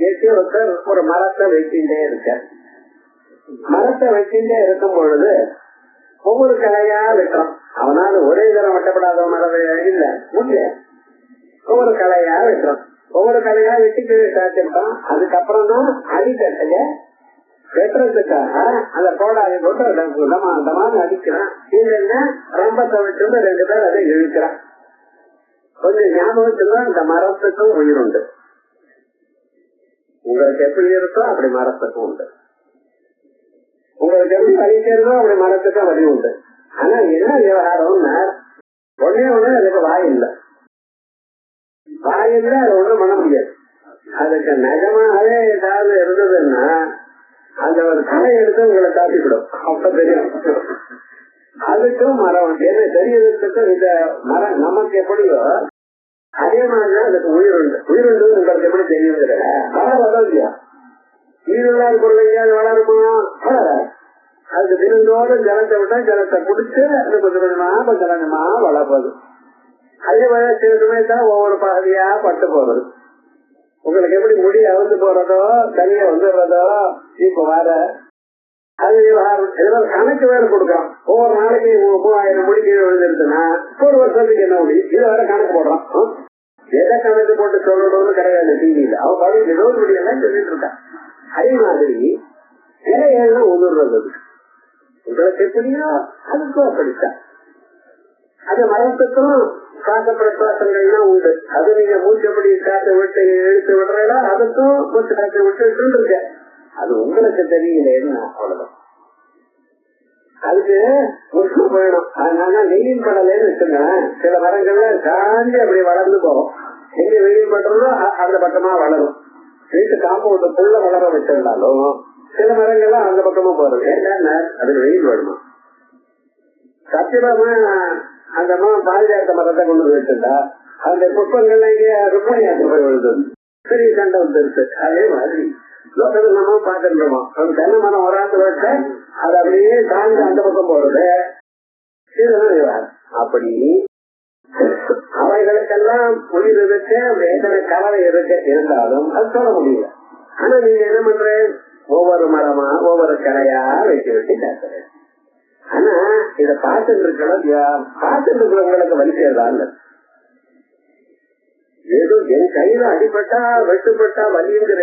எட்டி ஒருத்தர் ஒரு மரத்தை வச்சுட்டே இருக்க. மரத்தை வச்சுட்டே இருக்கும் பொழுது ஒவ்வொரு கலையா வெட்டுறான். அவனால ஒரே தரம் வெட்டப்படாத மரம் இல்ல, முடிய ஒவ்வொரு கலையா வெட்டுறான். ஒவ்வொரு கலையா வெட்டிட்டு சாத்திருப்பான். அதுக்கப்புறம் தான் அடிக்கட்டைய வெட்டுறதுக்காக அந்த கோடாவை போட்டு அந்த அடிக்கிறான். இல்லைன்னா ரம்பத்தை வச்சு 2 பேர் அதை இழுக்கிறான். கொஞ்சம் ஞாபகத்துல இந்த மரத்துக்கும் உயிர் உண்டு. உங்களுக்கு எப்படி இருக்கோ அப்படி மரத்துக்கும் உண்டு. உங்களுக்கு எப்படி வலிக்கிறதோ அப்படி மரத்துக்கும் வலி உண்டு. ஆனா என்ன விவகாரம்னா ஒன்னே அதுக்கு வாய் இல்லை. வாய் இல்லை, அதை ஒண்ணும் பண்ண முடியாது. அதுக்கு நிஜமாகவே ஏதாவது இருந்ததுன்னா அந்த ஒரு கலை எடுத்து உங்களை தாக்கிவிடும். அப்ப தெரியும் அதுக்கும் மரம் என்ன தெரியறதுக்கும் இந்த மரம் நமக்கு எப்படியோ அதே மாதிரிதான் அதுக்கு உயிர் உண்டு. உயிர் உண்டு உங்களுக்கு எப்படி தெரியும்? மரம் வளரும் இல்லையா? உயிரில்லாத பொருள் எங்கேயாவது வளருமா? வளராது. அதுக்கு தினந்தோறும் ஜலத்தை விட்டா ஜலத்தை குடிச்சு அது கொஞ்சம் கொஞ்சமா வளர்ப்பது. அதே மாதிரி சில சமயத்தான் ஒவ்வொரு பகுதியா பட்டு போறது. உங்களுக்கு எப்படி முடி அவுந்து போறதோ தனியா வந்துடுறதோ இப்ப வர அது கணக்கு வேற கொடுக்கலாம். ஒவ்வொரு நாளைக்கு 3000 முடி கீழே விழுந்துருச்சுன்னா ஒரு வருஷத்துக்கு என்ன முடி இது வேற கணக்கு போடுறான். எதை கணக்கு போட்டு சொல்லணும்னு கிடையாது. டிவியில அவன் பழைய ஏதோ முடியெல்லாம் சொல்லிட்டு இருக்கான். அதே மாதிரி இலையெல்லாம் உதிர்றது உங்களுக்கு எப்படியோ அதுக்கும் அப்படித்தான். அது மரத்துக்கும் சுவாச பிரசுவாசங்கள்லாம் உண்டு. அது நீங்க மூச்சப்படி காற்று விட்டு இழுத்து விடுறா அதுக்கும் மூச்சு காற்று விட்டு இருக்க. அது உங்களுக்கு தெரியலன்னு அவ்வளவுதான். அதுக்கு முற்று போயிடும். அதனால வெயில் படலன்னு வச்சுங்களேன். சில மரங்கள்ல காஞ்சி அப்படி வளர்ந்து போகும். எங்க வெயில் படுறதோ அந்த பக்கமா வளரும். வீட்டு காம்பவுண்ட் புள்ள வளர வச்சிருந்தாலும் சில மரங்கள்லாம் அந்த பக்கமும் போறது. ஏன்னா அதுக்கு வெயில் வேணுமா? சத்தியமா அந்த பாரிஜாத்த மரத்தை கொண்டு வச்சிருந்தா அந்த புஷ்பங்கள்ல இங்கே ருக்மணியாத்து போய் விழுது. பெரிய சண்டை வந்துருச்சு. அதே மாதிரி லோகத்தில் நம்ம பாத்துருக்கோமா தென்னை மரம் ஒரு ஆத்துல வச்ச அது அப்படியே தாண்டி அந்த பக்கம் போறது. இதுதான் அப்படி அவைகளுக்கெல்லாம் உயிர் இருக்க வேதனை கலவை இருக்க இருந்தாலும் அது சொல்ல முடியல. ஆனா நீங்க என்ன பண்ற? ஒவ்வொரு மரமா ஒவ்வொரு கிளையா வெட்டி வெட்டி பேசுறேன். ஆனா இத பார்த்துட்டு இருக்கலாம். பார்த்துட்டு இருக்கிறவங்களுக்கு வலிக்கிறதா இல்ல. ஏதோ என் கையில அடிபட்டா வெட்டுப்பட்டா வலிங்கிற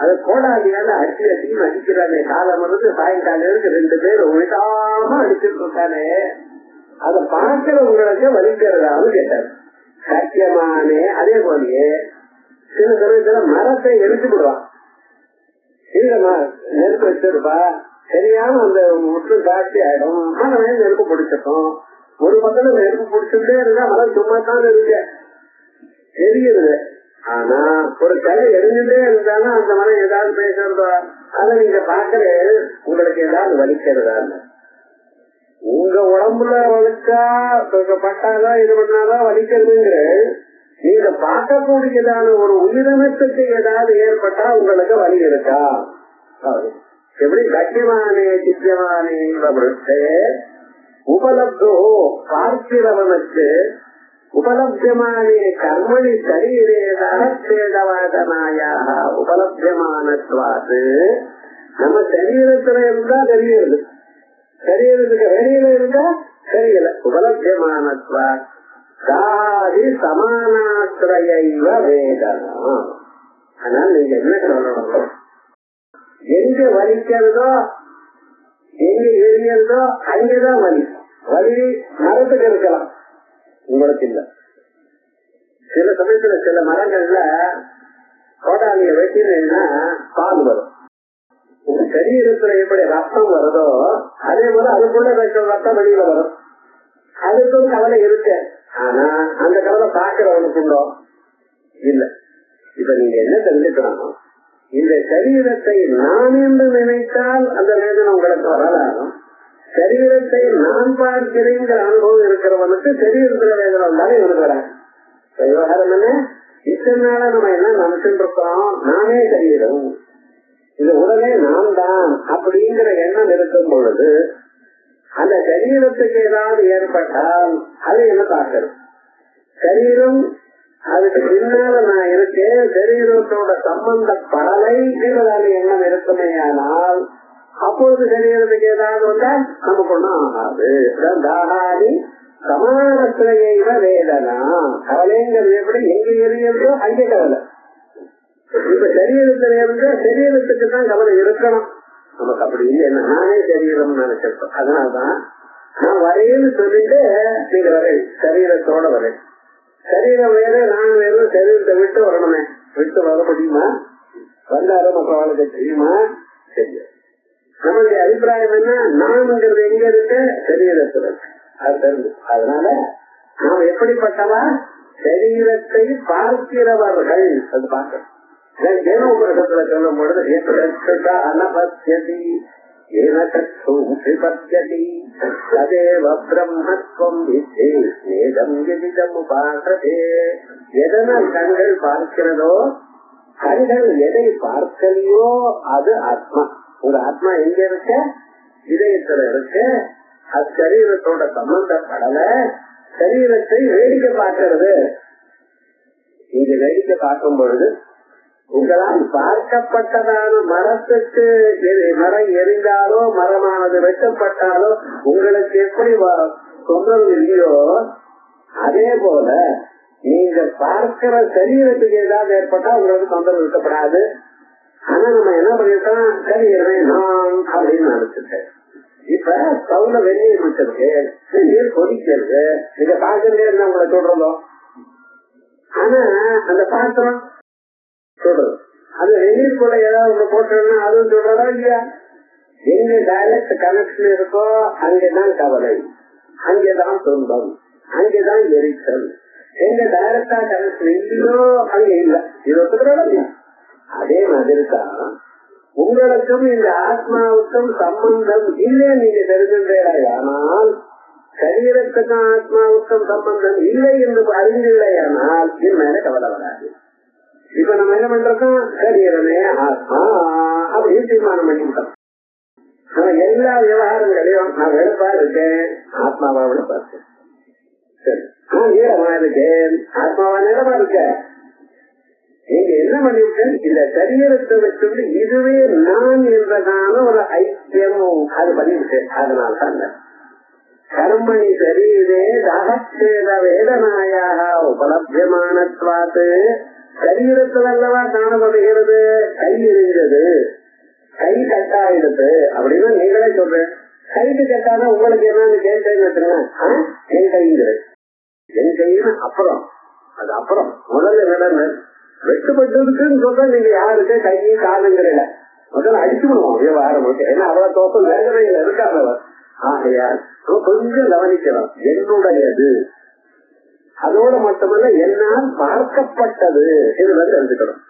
அது கோடாலியால அதிகமா அடிக்கிறானே. காலம் வந்து சாயங்காலம் இருக்கு 2 பேர் விடாம அடிச்சுட்டு இருக்கானே. அதை பார்க்கிறவங்களுக்கு வலிக்கிறதான்னு கேட்டார். சத்தியமானே அதே போலயே சில சமயத்துல மரத்தை எரிச்சு விடுவான். இல்லம்மா நெருப்பு வச்சிருப்பா தெரியாம அந்த முற்று காட்சி ஆயிடும். ஆனா நெருப்பு பிடிச்சிருக்கும். ஒரு பக்கத்துல நெருப்பு பிடிச்சிட்டே இருந்தா மரம் சும்மா தான் இருக்க தெரியுது. ஆனா ஒரு கலை எரிஞ்சுட்டே இருந்தாலும் அந்த மரம் ஏதாவது பேசுறதோ அதை நீங்க பாக்குற உங்களுக்கு ஏதாவது வலிக்கிறதா இல்ல. உங்க உடம்புல வலிச்சா பட்டாதான் இது பண்ணாதான் வலிக்கிறதுங்கிற நீங்க பார்க்கக்கூடியதான ஒரு உயிரினத்துக்கு ஏதாவது ஏற்பட்டா உங்களுக்கு வலி இருக்கா? எப்படி சத்தியமானே சித்தியமானே உபலப்தோ பார்க்கிறவனுக்கு உபலப்தியமானே கர்மணி சரீரேதேதவாதனாயாக உபலப்தியமானத்வாது நம்ம சரீரத்துல இருந்தா தெரியுது, சரீரத்துக்கு வெளியில இருந்தா தெரியல. உபலப்தியமானத்வா காதி சமானாஸ்ரயைவ வேதனா. அதனால நீங்க என்ன சொல்லணும்? எங்க வலிக்கிறதோ எங்க எரியறதோ அங்கேதான் வலி. வலி மரத்துக்கு இருக்கலாம், உங்களுக்கு இல்ல. சில சமயத்துல சில மரங்கள்ல கோடாலிய வெட்டினா பால் வரும். உங்க சரீரத்துல எப்படி ரத்தம் வருதோ அதே போல அதுக்குள்ள ரத்தம் வெளியில வரும். அதுக்கும் கவலை இருக்கு. ஆனா அந்த கவலை பாக்குறவனுக்கு உண்டோ? இல்ல. இப்ப நீங்க என்ன தெரிஞ்சுக்கணும், இந்த சரீரத்தை நான் என்று நினைத்தால் அந்த வேதனை உங்களுக்கு வரலாகும். சரீரத்தை நான் பார்க்கிறேங்கிற அனுபவம் இருக்கிறவனுக்கு சரீரத்துல வேதனை வந்தாலும் இவனுக்கு வராது. விவகாரம் என்ன, இத்தனை நாள நம்ம என்ன நினைச்சுட்டு இருக்கோம், நானே சரீரம், இது உடனே நான் தான் அப்படிங்கிற எண்ணம் இருக்கும் பொழுது அந்த சரீரத்துக்கு ஏதாவது ஏற்பட்டால் அது என்ன தாக்குறது? சரீரம் அதுக்கு பின்னால நான் இருக்கேன், சரீரத்தோட சம்பந்தப்படலை என்பதால எண்ணம் இருக்குமே. ஆனால் அப்பொழுது சரீரத்துக்கு ஏதாவது வந்தால் நமக்கு ஒண்ணும் ஆகாது. தாகாதி சமானத்திலேயே வேதனா. கவலைங்கிறது எப்படி எங்க எரியதோ அங்கே கவலை. இப்ப சரீரத்துல இருந்து சரீரத்துக்கு தான் கவலை இருக்கணும். நமக்கு அப்படி இல்லை, என்ன நானே சரீரம் நினைச்சிருக்கோம். அதனால்தான் நான் வரேன்னு சொல்லிட்டு நீங்க வரேன், சரீரத்தோட வரேன். சரீரம் வேற நான் வேற, சரீரத்தை விட்டு வரணுமே. விட்டு வர முடியுமா? வந்தாலும் மற்றவர்களுக்கு தெரியுமா? தெரியும். நம்மளுடைய அபிப்பிராயம் என்ன, நான்ங்கிறது எங்க இருக்கு? சரீரத்துல. அது தெரிஞ்சு. அதனால நாம் எப்படிப்பட்டவா? சரீரத்தை பார்க்கிறவர்கள். அது பார்க்கணும். ஜெனோபுரத்துல சொல்லும் பொழுது அனபத்தியதி ததேவ பிரம்மத்வம் வித்தேதம் எதிதம் உபாசதே. எதனால் கண்கள் பார்க்கிறதோ, கண்கள் எதை பார்க்கலையோ அது ஆத்மா. உங்க ஆத்மா எங்க இருக்க? இதயத்துல இருக்கு. அது சரீரத்தோட சம்பந்தப்படல. சரீரத்தை வேடிக்கை பார்க்கிறது. இங்க வேடிக்கை பார்க்கும் பொழுது உங்களால் பார்க்கப்பட்டதான மரத்துக்கு மரம் எரிந்தாலோ மரமானது வெட்டப்பட்டாலோ உங்களுக்கு எப்படி தொந்தரவு இல்லையோ, அதே போல நீங்க பார்க்கிற சரீரத்துக்கு ஏதாவது ஏற்பட்டா உங்களுக்கு தொந்தரவு இருக்கப்படாது. ஆனா நம்ம என்ன பண்ணிட்டோம், சரீரமே நான் அப்படின்னு நினைச்சிட்டேன். இப்ப ஸ்டவ்ல வெளியே விட்டுருக்கு, நீர் கொதிக்கிறது, நீங்க பாக்குறதே என்ன உங்களை சொல்றதோ. ஆனா அந்த பாத்திரம் சொல்றது அது வெளியிற்குள்ள ஏதாவது போட்டோம்னா அதுவும் சொல்றதா இல்லையா? எங்க டைரக்ட் கனெக்ஷன் இருக்கோ அங்கேதான் கவலை, அங்கேதான் துன்பம், அங்கேதான் எரிச்சல். எங்க டைரக்டா கனெக்ஷன் இல்லையோ அங்க இல்ல. இது ஒத்துக்கிறோம். அதே மாதிரி தான் உங்களுக்கும் இந்த ஆத்மாவுக்கும் சம்பந்தம் இல்லை நீங்க தெரிஞ்சுட்டேனால், சரீரத்துக்கும் ஆத்மாவுக்கும் சம்பந்தம் இல்லை என்று அறிஞ்சில்லையானால் இது மேல கவலை வராது. இப்ப நம்ம என்ன பண்றோம், சரீரமே ஆத்மா அப்படின்னு தீர்மானம் பண்ணிவிட்டோம். நம்ம எல்லா விவகாரங்களையும் நான் வெளுப்பா இருக்கேன், ஆத்மாவா வெளுப்பா இருக்கேன். சரி, நான் ஈரமா இருக்கேன், ஆத்மாவா நிலமா இருக்கேன். நீங்க என்ன பண்ணிவிட்டேன், இந்த சரீரத்தை வச்சுட்டு இதுவே நான் என்றதான ஒரு ஐக்கியம் அது பண்ணிவிட்டேன். அதனால்தான் கர்மணி சரீரே தகச்சேத வேதனாயாக உபலபியமானத்வாத்து. சரீரத்தில் அல்லவா காணப்படுகிறது கை எரிஞ்சது, கை கட்டாயிடுது அப்படின்னு நீங்களே சொல்றேன். கைக்கு கட்டாத உங்களுக்கு என்னன்னு கேட்டேன்னு என் கைங்கிறது. என் கைன்னு அப்புறம் அது அப்புறம் முதல்ல என்னன்னு வெட்டுப்பட்டதுக்குன்னு சொல்ற நீங்க யாருக்கு கையை காலுங்கிறல முதல்ல அடிச்சுடுவோம் விவகாரம். ஏன்னா அவ்வளவு தோக்கம் வேதனையில இருக்காதவர். ஆகையால் கொஞ்சம் கவனிக்கலாம். என்னுடையது அதோட மட்டுமல்ல, என்னால் பார்க்கப்பட்டது இது வந்து தெரிஞ்சுக்கணும்.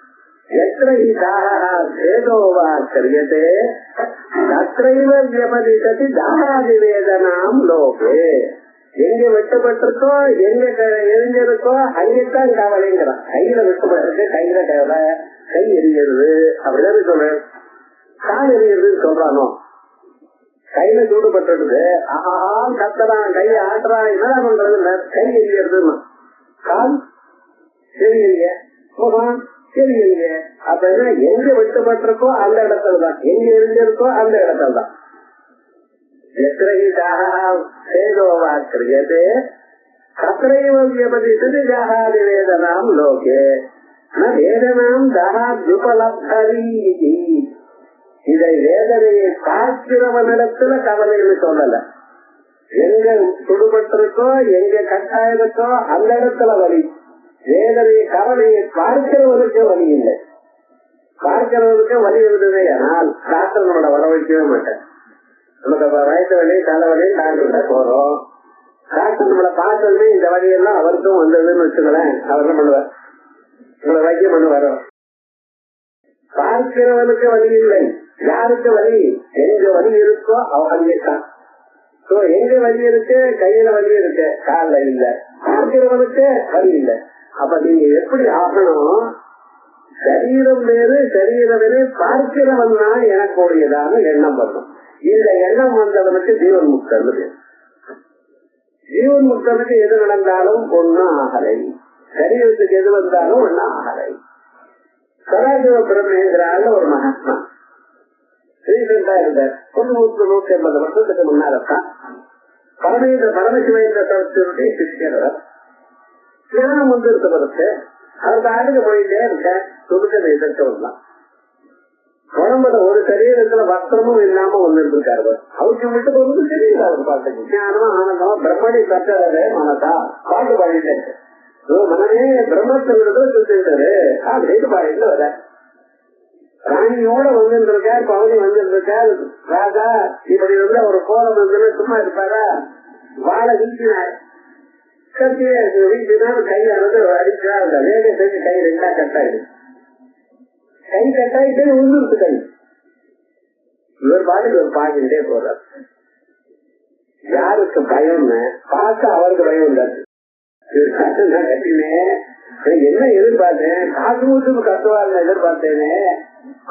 எத்தனைவா கரியதே தத்ரைவ வியபதிசதி தாராதி வேதனாம் லோகே. எங்க வெட்டப்பட்டிருக்கோ எங்க எரிஞ்சிருக்கோ அங்கேத்தான் கவலைங்கிறான். கையில வெட்டப்பட்டிருக்கு, கையில கவலை, கை எரிகிறது அப்படிதான் சொல்றேன். கால் எரிகிறதுன்னு சொல்றானோ, கையில சூடுபட்டு ஆஹா கத்துறான், கை ஆட்டுறான், என்ன பண்றது, கை எரிகிறதுமா. கால் தெரியலைய, முகம் தெரியலைய. அப்படின்னா எங்க வெட்டுப்பட்டிருக்கோ அந்த இடத்துலதான், எங்க எரிஞ்சிருக்கோ அந்த இடத்துலதான். எத்தனைவா கிரியதே தத்ரைவ வியபதிசதி தாராதி வேதனாம் லோகே வேதனாம் தாராத்யுபலப்தரி. இதை வேதனையை பார்க்கிறவனிடத்துல கவலைன்னு சொல்லல. எங்க சுடுபட்டிருக்கோ எங்க கட்டாயிருக்கோ அந்த இடத்துல வலி, வேதனையை கவலையை பார்க்கிறவனுக்கு வழி இல்லை. பார்க்கிறவனுக்கு வழி இருந்ததே ஆனால் டாக்டர் நம்மளை வர வைக்கவே மாட்டேன். நமக்கு வயசு வலி தலைவலி டாக்டர் போறோம். டாக்டர் நம்மளை பார்த்ததுமே இந்த வழியெல்லாம் அவருக்கும் வந்ததுன்னு வச்சுங்களேன், அவர் என்ன பண்ணுவார், உங்களை வைத்தியம் பண்ணுவார். பார்க்கிறவனுக்கு வழி இல்லை. யாருக்கு வலி? எங்க வலி இருக்கோ அவங்களுக்கான். எங்க வலி இருக்கு? கையில வலி இருக்கு, கால இல்ல. பார்க்கிறவனுக்கு வலி இல்லை. அப்ப நீங்க எப்படி ஆகணும்? சரீரம் வேறு சரீரம் வேறு, பார்க்கிறவன் தான் எனக்குரியதான எண்ணம் வரணும். இந்த எண்ணம் வந்தவனுக்கு ஜீவன் முக்தன். ஜீவன் முக்தனுக்கு எது நடந்தாலும் ஒன்னும் ஆகலை, சரீரத்துக்கு எது வந்தாலும் ஒன்னும் ஆகலை. சராஜிவ பிரம்மேந்திரால ஒரு மகாத்மா ரீசெண்டா இருந்தார். 150 வருஷத்துக்கு முன்னால்தான் பரமசிவேந்திர சரஸ்வதியுடைய சிஷ்யர். ஞானம் வந்து இருந்தவருக்கு அவருக்கு ஆடுக போயிட்டே இருக்க துடுக்கதை எதிர்க்க வரலாம். உடம்புல ஒரு சரீரத்துல வஸ்திரமும் இல்லாம ஒண்ணு இருக்காரு. அவருக்கு மட்டும் வந்து தெரியல. அவர் பாட்டுக்கு ஞானமா ஆனந்தமா பிரம்மணி கற்றதே மனதா பாட்டு பாடிட்டு மனமே பிரம்மத்திலிருந்து சுத்திட்டாரு அப்படின்னு பாடிட்டு வர. ராணியோட வந்துருக்கார், பவனி வந்துருக்கார். ராஜா இப்படி வந்து ஒரு கோலம் வந்து சும்மா இருப்பாரா? வாழை வீசினார். கத்தியே வீசினாலும் கையானது அடிச்சா வேக செஞ்சு கை ரெண்டா கட்டாயிடு. கை கட்டாயிட்டே உழுந்துருக்கு கை. இவர் பாட்டுக்கு ஒரு பாடிட்டே போறார். யாருக்கு பயம்னு பார்க்க அவருக்கு பயம் உண்டாது. கட்டினே என்ன எதிர்பார்த்தேன், காசு ஊட்டு கத்துவாருன்னு எதிர்பார்த்தேனே.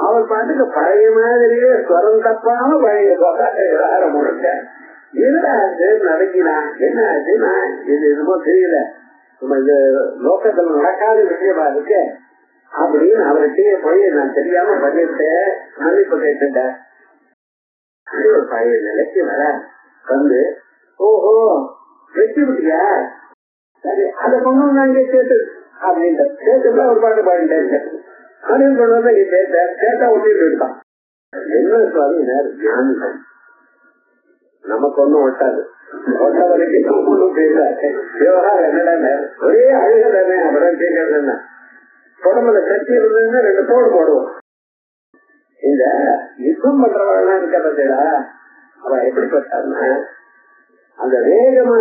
அவர் பாட்டுக்கு பழைய மாதிரியே ஸ்வரம் தப்பாம பழைய போறாரு முழுக்க. என்னாச்சு நடக்கினா என்ன ஆச்சு? நான் இது என்னமோ தெரியல, இது லோக்கத்துல நடக்காத விஷயமா இருக்கு அப்படின்னு அவர்கிட்டயே போய் நான் தெரியாம பண்ணிட்டேன், மன்னிப்பு கேட்டுட்டேன். ஒரு பழைய நிலைக்கு வர வந்து ஓஹோ வெட்டி விட்டியா, சரி அதை கொண்டு நாங்க கேட்டு அப்படின்ட்டு கேட்டுதான் ஒரு பாட்டு பாடிட்டேன் அப்படின்னு கொண்டு வந்து இங்க கேட்டேன். கேட்டா ஒட்டிட்டு இருக்கான். என்ன சுவாமி ஞானம் நமக்கு ஒண்ணும் ஒட்டாது. ஒட்ட வரைக்கும் ஒன்றும் பேசாது. விவகாரம் என்னடா ஒரே அழுகதானே அப்புறம் கேட்கறது என்ன? உடம்புல சக்தி இருந்ததுன்னா 2 தோடு போடுவோம். இந்த யுத்தம் பண்றவங்க இருக்கிறதா அவன் எப்படிப்பட்டாருன்னா அந்த வேகமா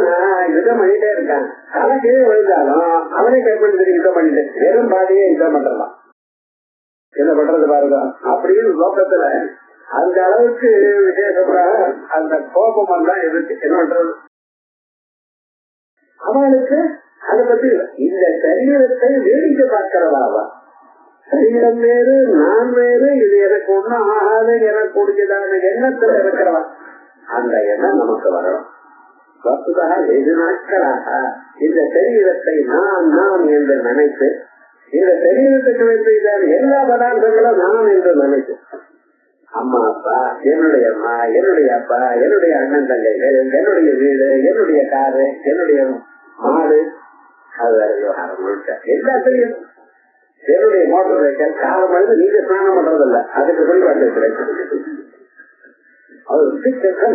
யுத்தம் பண்ணிட்டே இருக்கான். தனக்கே விழுந்தாலும் அவனே கைப்பற்றி யுத்தம் பண்ணிட்டு வெறும் பாதியே யுத்தம் பண்றலாம். என்ன பண்றது பாருங்க அப்படின்னு லோகத்துல அந்த அளவுக்கு விசேஷப்படாத அந்த கோபம் எல்லாம் எதிர்த்து என்ன பண்றது? அவனுக்கு அதை பத்தி இந்த சரீரத்தை வேடிக்கை பார்க்கிறவாவா? சரீரம் வேறு நான் வேறு, இது எனக்கு ஒண்ணும் ஆகாது எனக்கு கூடியதான எண்ணத்துல இருக்கிறவா. அந்த எண்ணம் நமக்கு வரணும். வசுதாக வெகு நாட்களாக இந்த சரீரத்தை நான் என்று நினைத்து, இந்த சரீரத்துக்கு வைத்தால் எல்லா பதார்த்தங்களும் நான் என்று நினைத்து, அம்மா அப்பா, என்னுடைய அம்மா, என்னுடைய அப்பா, என்னுடைய அண்ணன் தங்கைகள், என்னுடைய வீடு, என்னுடைய காரு, என்னுடைய மாடு, அது வேற விவகாரம் முழுக்க எல்லாத்தையும், என்னுடைய மோட்டர் வெஹிக்கல் காலம் வந்து நீங்க ஸ்நானம் பண்றதில்ல, அதுக்கு வழிபாட்டு இருக்கிறேன். அவர்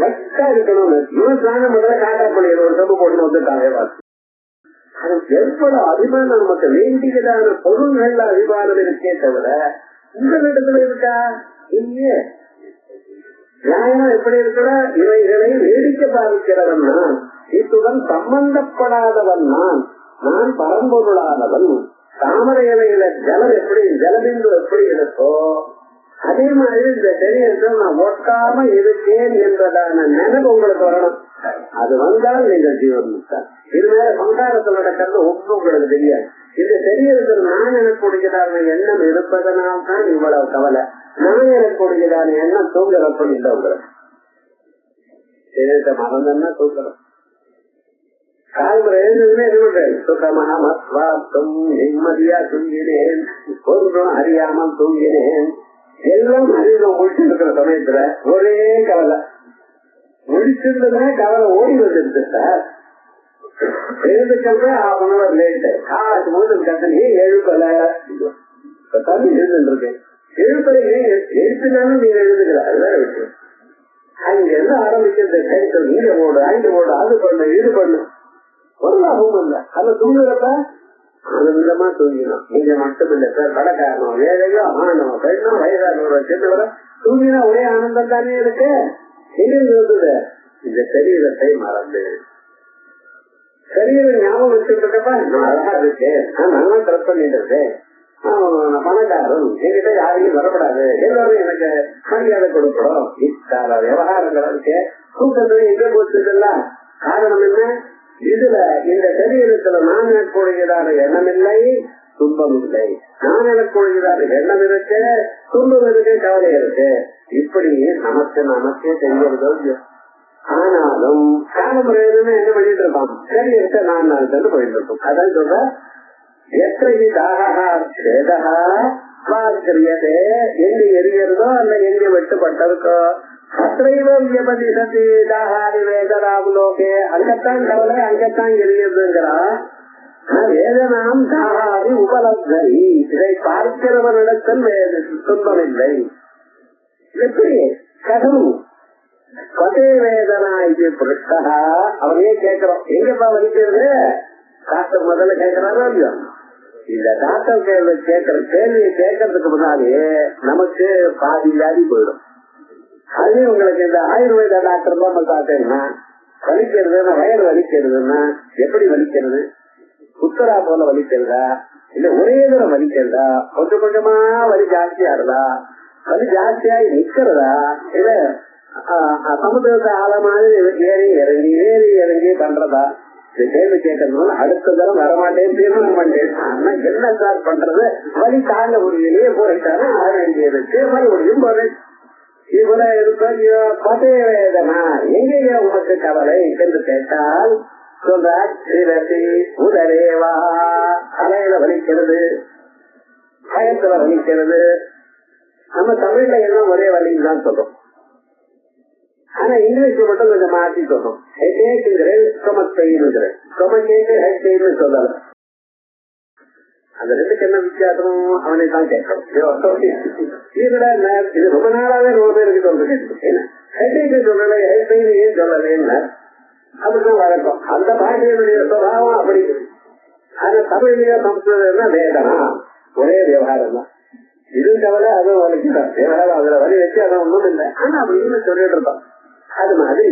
மட்டா இருக்கணும். இவன் ஸ்நானம் பண்ற காட்டா பண்ணிடுற ஒரு சம்பு போட்டு வந்துட்டாங்க. அது எவ்வளவு அபிமானம் நமக்கு வேண்டியதான பொருள்கள் அபிமானம் இருக்கே தவிர உங்களிடத்துல இருக்கா இல்லையே. நியாயம் எப்படி இருக்கிற? இவைகளை வேடிக்கை பாதிக்கிறவன் நான், இத்துடன் சம்பந்தப்படாதவன் நான் பரம்பொருளானவன். தாமரை இலையில ஜலம் எப்படி ஜலபிந்து எப்படி இருக்கோ அதே மாதிரி இந்த சரீரத்தை நான் ஒட்டாம இருக்கேன் என்பதான நினைவு உங்களுக்கு வரணும். அது வந்தால் நீங்கள் ஜீவன் முக்தான். இது மேல சம்சாரத்தில் நடக்கிறது ஒன்றும் உங்களுக்கு தெரியாது. இந்த சரீரத்தில் நான் எனக்கு கொடுக்கிறான எண்ணம் இருப்பதனால் தான் இவ்வளவு கவலை. நான் எனக்கு கொடுக்கிறான எண்ணம் தூங்குறப்ப இல்லை. உங்களுக்கு சரீரத்தை மறந்தா தூங்குறோம். கால்முறை எழுந்ததுமே என்ன பண்றேன்? சுகமனமஸ்வார்த்தம் நிம்மதியா தூங்கினேன், ஒன்றும் அறியாமல் தூங்கினேன். எல்லாம் அறிவு முடிச்சு இருக்கிற சமயத்துல ஒரே கவலை. முடிச்சிருந்ததுமே கவலை ஓடி வந்துருச்சு சார். எழுதுக்கிறது 1/2 hour late. காசு போது கத்தனே எழுப்பல தண்ணி எழுதுருக்கேன். எழுப்பலை எழுப்பினாலும் நீங்க எழுதுக்கிற அதுதான் விஷயம். அங்க இருந்து ஆரம்பிக்கிறது கைத்தல் நீங்க போடு, அங்க போடு, அது பண்ணு, இது பண்ணு, ஒரு லாபமும் இல்ல. அது தூங்குறப்ப ஆனந்தமா தூங்கினோம். நீங்க மட்டும் இல்ல சார், படக்காரனும் வேலையோ ஆனந்தம் பெண்ணும் வயதானவரோ சின்னவரோ தூங்கினா ஒரே ஆனந்தம் தானே இருக்கு. எங்கிருந்து வந்தது? இந்த சரீரத்தை மறந்து. சரீரம் ஞாபகம் வச்சுட்டு இருக்கப்ப நான் அழகா இருக்கேன், நான் நல்லா ட்ரெஸ் பண்ணிட்டு இருக்கேன், பணக்காரன், என்கிட்ட யாரையும் வரப்படாது, எல்லாரும் எனக்கு மரியாதை கொடுக்கணும், இத்தனை விவகாரங்கள் இருக்கு. தூக்கத்துல எங்க போச்சுல காரணம் என்ன? இதுல இந்த சரீரத்துல நான் எனக்குரியதான எண்ணம் இல்லை, துன்பம் இல்லை. நான் எனக்குரியதான எண்ணம் இருக்கு, துன்பம் இருக்கு, கவலை இருக்கு. இப்படி நமக்கே தெரிகிறது. ஆனாலும் காலமுறையில என்ன பண்ணிட்டு இருக்கோம்? சரீரத்தை நான் சென்று போயிட்டு இருக்கோம். அதான் சொல்ற எத்தனை தாகிரியதே, எங்க எரியறதோ அல்ல எங்க வெட்டுப்பட்டிருக்கோ அத்தைவம் வியபதிசதி தாகாதி வேதராகுலோகே, அங்கத்தான் கவலை அங்கத்தான் எரியதுங்கிறா. வேதனாம் தாகாதி உபலப்தரி, இதை பார்க்கிறவனிடத்தில் துன்பம் இல்லை. எப்படி கதம் பதே வேதனா இது புருஷா? அவனையே கேட்கிறோம், எங்கப்பா வலிக்கிறது? டாக்டர் முதல்ல கேட்கிறாரோ இல்லையோ? இந்த டாக்டர் கேட்கிற கேள்வியை கேட்கறதுக்கு முன்னாலே நமக்கு பாதி வியாதி போயிடும். அதுலயும் உங்களுக்கு இந்த ஆயுர்வேத டாக்டர் தான் பார்த்தீங்கன்னா வலிக்கிறதுன்னா, வயது வலிக்கிறதுன்னா எப்படி வலிக்கிறது? புத்தரா போல வலிக்கிறதா, இல்ல ஒரே தடவை வலிக்கிறதா, கொஞ்சம் கொஞ்சமா வலி ஜாஸ்தியாடுதா, வலி ஜாஸ்தியாகி நிக்கிறதா, இல்ல சமுதிரத்தை ஆழ மாதிரி ஏறி இறங்கி பண்றதா? இந்த கேள்வி கேட்கறதுனால அடுத்த தரம் வரமாட்டேன், தீர்மானம் பண்ணேன். ஆனா என்ன சார் பண்றது? வலி தாங்க முடியலையே, போயிட்டானா ஆக வேண்டியதுக்கு மறுபடியும் போறேன். இவ்வளவு இருக்க பதே வேதனா, எங்கேயா உனக்கு கவலை என்று கேட்டால் சொல்றார், சிரசி உதரேவா, தலையில வலிக்கிறது, பயத்துல வலிக்கிறது. நம்ம தமிழ்ல எல்லாம் ஒரே வலின்னு தான் சொல்றோம். ஆனா இங்கிலீஷ்ல மட்டும் கொஞ்சம் மாற்றி சொல்றோம். ஸ்டொமக் பெயின் சொல்லல. அந்த ரெண்டுக்கு என்ன வித்தியாசம் அவனை தான் கேட்கணும். இது ரொம்ப நாளாவே ரொம்ப பேருக்கு சொல்றது. ஹெட்ஏக்கு சொல்லல, ஹெட் பெயின் ஏன் சொல்லல? அப்படிதான் வழக்கம். அந்த பாஷையினுடைய சுபாவம் அப்படி. ஆனா தமிழ்லயோ சம்ஸ்கிருதம் வேதனா ஒரே விவகாரம் தான். இது கவலை அதுவும் வலிக்கிறார் விவகாரம், அதுல வலி வச்சு அதான் ஒண்ணும் இல்லை. ஆனா அப்படின்னு சொல்லிட்டு இருக்கோம். அது மாதிரி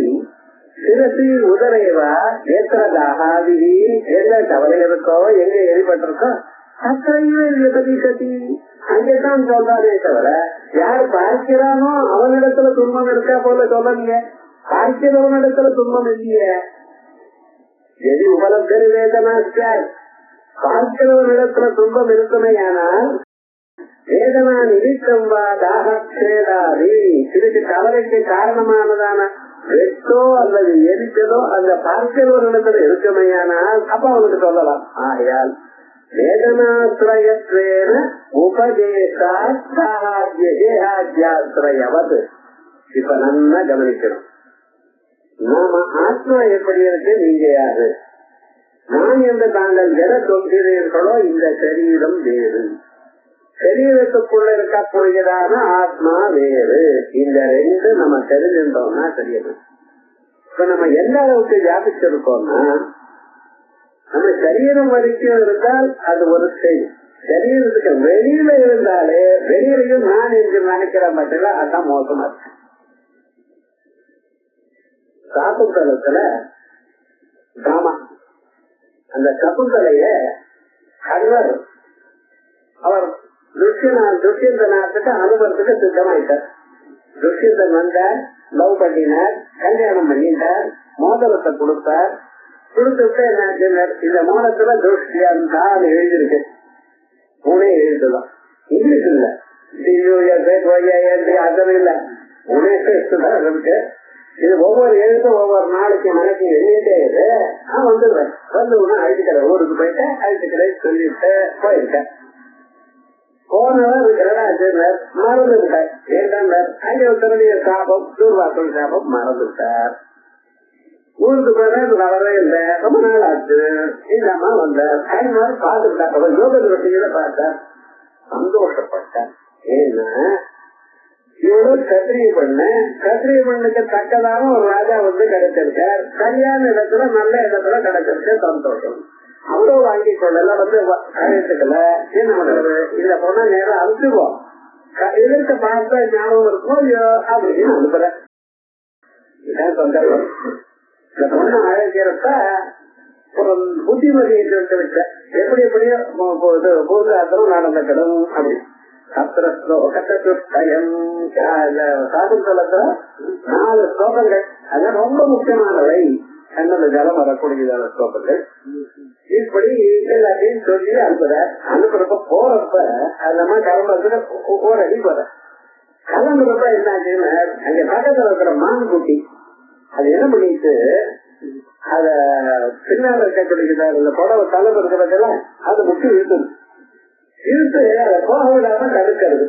சிரசி உதரைவா ஏத்திரதாகாதி, எந்த கவலை இருக்கோ எங்க எரிபட்டிருக்கோ அங்கேதான் சொல்றானே தவிர யார் பார்க்கிறானோ அவனிடத்துல துன்பம் இருக்கா போல சொல்லலையே. பார்க்கிறவனிடத்துல துன்பம் இல்லையே. எது உபலப்தரி வேதனா சார், பார்க்கிறவனிடத்துல துன்பம் இருக்குமே. ஆனால் வேதனா நிமித்தம் வா தாகேதாதி, இதுக்கு கவலைக்கு காரணமானதான வெட்டோ அல்லது எரிச்சலோ அந்த பார்க்கிறவரிடத்துல இருக்குமையானால் அப்ப அவனுக்கு சொல்லலாம். ஆகையால் வேதனாசிரயத்வேன உபதேசாத்யாசிரயவது. இப்ப நல்லா கவனிக்கணும். நாம ஆத்மா எப்படி இருக்கு, நீங்க யாரு? நான் என்று தாங்கள் எதை சொல்கிறீர்களோ இந்த சரீரம் வேறு, சரீரத்துக்குள்ள இருக்கக்கூடியதான ஆத்மா வேறு. இந்த ரெண்டு நம்ம தெரிஞ்சிருந்தோம்னா தெரியணும். இப்ப நம்ம எந்த அளவுக்கு வியாபிச்சிருக்கோம்னா, நம்ம சரீரம் வரைக்கும் இருந்தால் அது ஒரு ஸ்டேஜ். சரீரத்துக்கு வெளியில இருந்தாலே வெளியிலையும் நான் என்று நினைக்கிற மட்டும் அதான் மோசமா இருக்கு. சாப்புத்தலத்துல ராமா அந்த சகுந்தலைய கர்வர் அவர் துஷ்யந்தனாத்துக்கு அனுபவத்துக்கு சித்தமாயிட்டார். துஷ்யந்தன் வந்தார், லவ் பண்ணினார், கல்யாணம் பண்ணிட்டார், மோதிரத்தை கொடுத்தார். கொடுத்துட்டு என்ன, இந்த மோதத்துல துஷ்யந்தான் எழுதிருக்கு. மூணே எழுதுதான், இங்கிலீஷ் இல்ல, அதெல்லாம் இல்ல, மூணே எழுத்துதான் இருக்கு. இது ஒவ்வொரு எழுத்தும் ஒவ்வொரு நாளைக்கு மனைக்கு எண்ணிட்டே இருக்கு. நான் வந்துடுவேன், வந்து உடனே அழிச்சுக்கிறேன், ஊருக்கு போயிட்டு அழிச்சுக்கிறேன் சொல்லிட்டு போயிருக்கேன். போனவர் இருக்கிறார், மறந்துட்டார். ஏண்டாண்டார் அங்கே ஒருத்தருடைய சாபம், தூர்வாசல் சாபம் மறந்துட்டார். ஊருக்கு போன வரவே இல்லை, ரொம்ப நாள் ஆச்சு. இந்த அம்மா வந்தார், கைமாறு பார்த்துட்டார். அவர் யோக திருஷ்டியில பார்த்தார், சந்தோஷப்பட்டார். ஏன்னா இவ்வளவு கத்திரிய பண்ணுக்கு தக்கதான ஒரு ராஜா வந்து கிடைச்சிருக்கார். சரியான இடத்துல நல்ல இடத்துல கிடைச்சிருக்க சந்தோஷம். அவரும் வாங்கி கொள்ளல கழித்துக்கல. என்ன பண்றது, இந்த பொண்ணை நேரம் அனுப்பிடுவோம், எதிர்க்க பார்த்தா ஞாபகம் இருக்கும் அப்படின்னு அனுப்புற. இதான் சந்தர்ப்பம். இந்த பொண்ணு அழைக்கிறப்ப ஒரு புத்திமதியை சொல்லிட்டு வச்ச, எப்படி எப்படியோ பூசாத்திரம் நடந்துக்கணும் அப்படி. சாகுந்தலத்துல 4 ஸ்லோகங்கள், அதான் ரொம்ப முக்கியமானவை. அந்த ஜலம் வரக்கூடியதான ஸ்லோகங்கள். இப்படி எல்லாத்தையும் சொல்லி அனுப்புறப்ப போறப்ப அந்த மாதிரி கிளம்புறதுக்கு ஓரடி போற. கிளம்புறப்ப என்னாச்சுன்னா அங்க பக்கத்துல இருக்கிற மான் குட்டி அது என்ன பண்ணிட்டு அத பின்னால இருக்கக்கூடியதா இந்த புடவை தலைவர் இருக்கிறதுல அது முக்கிய இழுத்துது. இழுத்து அதை போக விடாம தடுக்கிறது.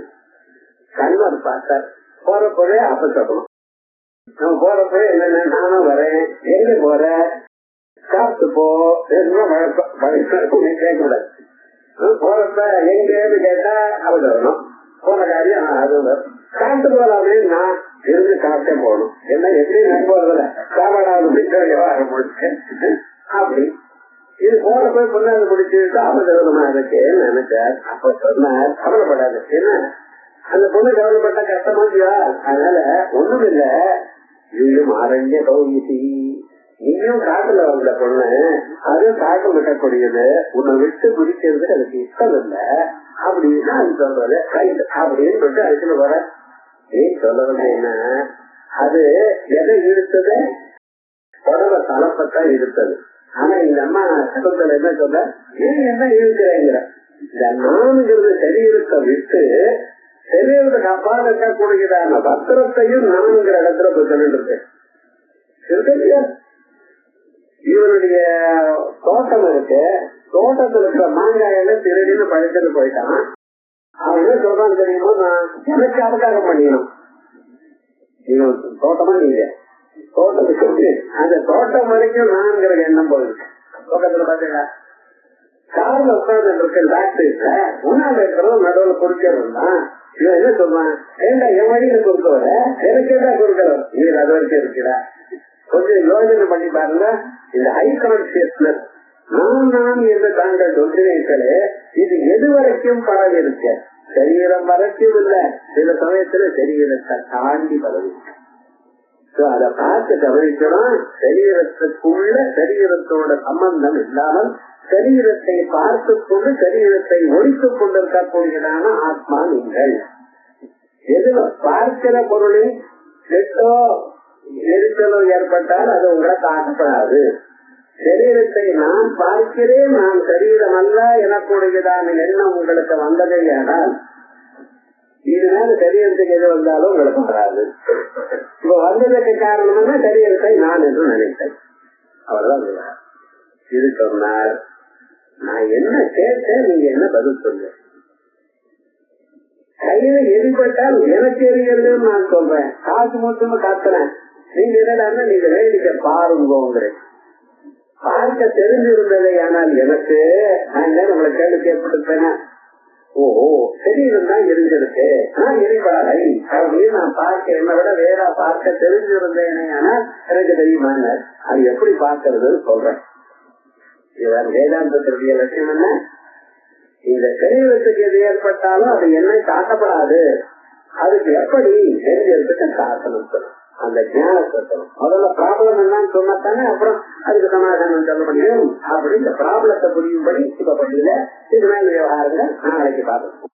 கண்மர் பார்த்தார். போறப்பவே அப்ப சொல்லணும், நம்ம போறப்ப என்னென்ன நானும் வரேன், எங்க போற, சாப்பிட்டு போ, கேட்கக்கூடாது. போறப்ப எங்கேன்னு கேட்டா அவ சொல்லணும், போன காரியம் அது சாப்பிட்டு போலாமே, நான் இருந்து சாப்பிட்டே போகணும். என்ன எப்படி நான் போறதில்ல, சாப்பாடாவது முடிச்சு அப்படி. இது போறப்ப பொண்ணாது முடிச்சுட்டு அவசரமா இருக்கேன்னு நினைச்சார். அப்ப சொன்னார், கவலைப்படாது, என்ன அந்த பொண்ணு கவலைப்பட்டா கஷ்டமாதியா, அதனால ஒண்ணும் இல்ல, நீயும் ஆரண்ய கௌசி, நீயும் காட்டுல வந்த பொண்ணு, அது காட்டு விட்டக்கூடியது, உன்னை விட்டு குதிக்கிறது அதுக்கு இஷ்டம் இல்ல அப்படின்னு அது சொல்றது அப்படின்னு சொல்லிட்டு அழைச்சுட்டு வர. ஏன் சொல்ல என்ன, அது எதை இழுத்தது, உடம்ப தலைப்பத்தான் இழுத்தது. ஆனா இந்த அம்மா சட்டத்துல என்ன சொல்ல, ஏன் என்ன இழுக்கிறேங்கிற, இந்த நான்கிறது சரீரத்தை விட்டு சரீரத்துக்கு அப்பால் இருக்கக்கூடியதான பத்திரத்தையும் நான்கிற இடத்துல போய் சொல்லிட்டு இருக்கேன். இவனுடைய தோட்டம் இருக்கு, தோட்டத்துல இருக்கிற மாங்காயில திருடின்னு பழிச்சுட்டு போயிட்டான். அவன் என்ன சொல்றான்னு தெரியுமோ, நான் எனக்கு அவகாரம் பண்ணிக்கணும், நீங்க தோட்டமா நீங்க தோட்டத்துக்கு அந்த தோட்டம் வரைக்கும் நான்கிற எண்ணம் போயிருக்கு. தோட்டத்துல பாத்தீங்களா, கார்ல உட்கார்ந்து இருக்க டாக்டர் முன்னாள் இருக்கிறதும் நடுவில் குறுக்கிறவன் தான். இவன் என்ன சொல்றான், ஏண்டா என் வழியில குறுக்க வர, எனக்கு ஏதா குறுக்க வர, நீ அது வரைக்கும் இருக்கிற. கொஞ்சம் யோசனை பண்ணி பாருங்க, இந்த ஹை கான்சியஸ்னஸ் நான் என்று தாங்கள் சொல்கிறீர்களே, இது எது வரைக்கும் பரவி இருக்க, சரீரம் வரைக்கும் இல்ல, சில சமயத்துல சரீரத்தை தாண்டி பரவி. அதை பார்த்து கவனிக்கணும். சரீரத்துக்குள்ள சரீரத்தோட சம்பந்தம் இல்லாமல் சரீரத்தை பார்த்து கொண்டு சரீரத்தை ஒழித்துக் கொண்டிருக்கக்கூடியதான ஆத்மா நீங்கள். எது பார்க்கிற பொருளில் கெட்டோ எரிச்சலோ ஏற்பட்டால் அது உங்களை தாக்கப்படாது. சரீரத்தை நான் பார்க்கிறேன், நான் சரீரம் அல்ல எனக்கூடியதான எண்ணம் உங்களுக்கு வந்ததேயானால் இதனால சரீரத்துக்கு எது வந்தாலும் உங்களுக்கு வராது. இப்ப வந்ததுக்கு காரணம்னா சரீரத்தை நான் என்று நினைத்தேன், அவ்வளவுதான். இது சொன்னார். நான் என்ன கேட்டேன், நீங்க என்ன பதில் சொல்ல. கையில எரிபட்டால் எனக்கு எரியறதுன்னு நான் சொல்றேன், காசு மூச்சுன்னு காத்துறேன். நீங்க என்னடான்னா நீங்க வேடிக்கை பாருங்கிறேன். பார்க்க தெரிஞ்சிருந்ததை ஆனால் எனக்கு நான் உங்களை கேள்வி கேட்பட்டுப்பேனா, ஓ சரீரம் தான் எரிஞ்சிருக்கு, நான் எரிபாறை அப்படின்னு நான் பார்க்க என்னை விட வேற பார்க்க தெரிஞ்சிருந்தேனே ஆனால் எனக்கு தெரியுமா, அது எப்படி பார்க்கறதுன்னு சொல்றேன். இதுதான் வேதாந்தத்தினுடைய லட்சியம். என்ன, இந்த சரீரத்துக்கு எது ஏற்பட்டாலும் அது என்னை காட்டப்படாது, அதுக்கு எப்படி தெரிஞ்சதுக்கு காட்டணும், அந்த ஞானத்தை சொல்லணும். முதல்ல ப்ராப்ளம் என்னன்னு சொன்னாத்தானே அப்புறம் அதுக்கு சமாதானம் சொல்ல முடியும். அப்படி இந்த ப்ராப்ளத்தை புரியும்படி இப்ப பண்ணல. இது மேல விவகாரங்கள் நாளைக்கு பார்க்கணும்.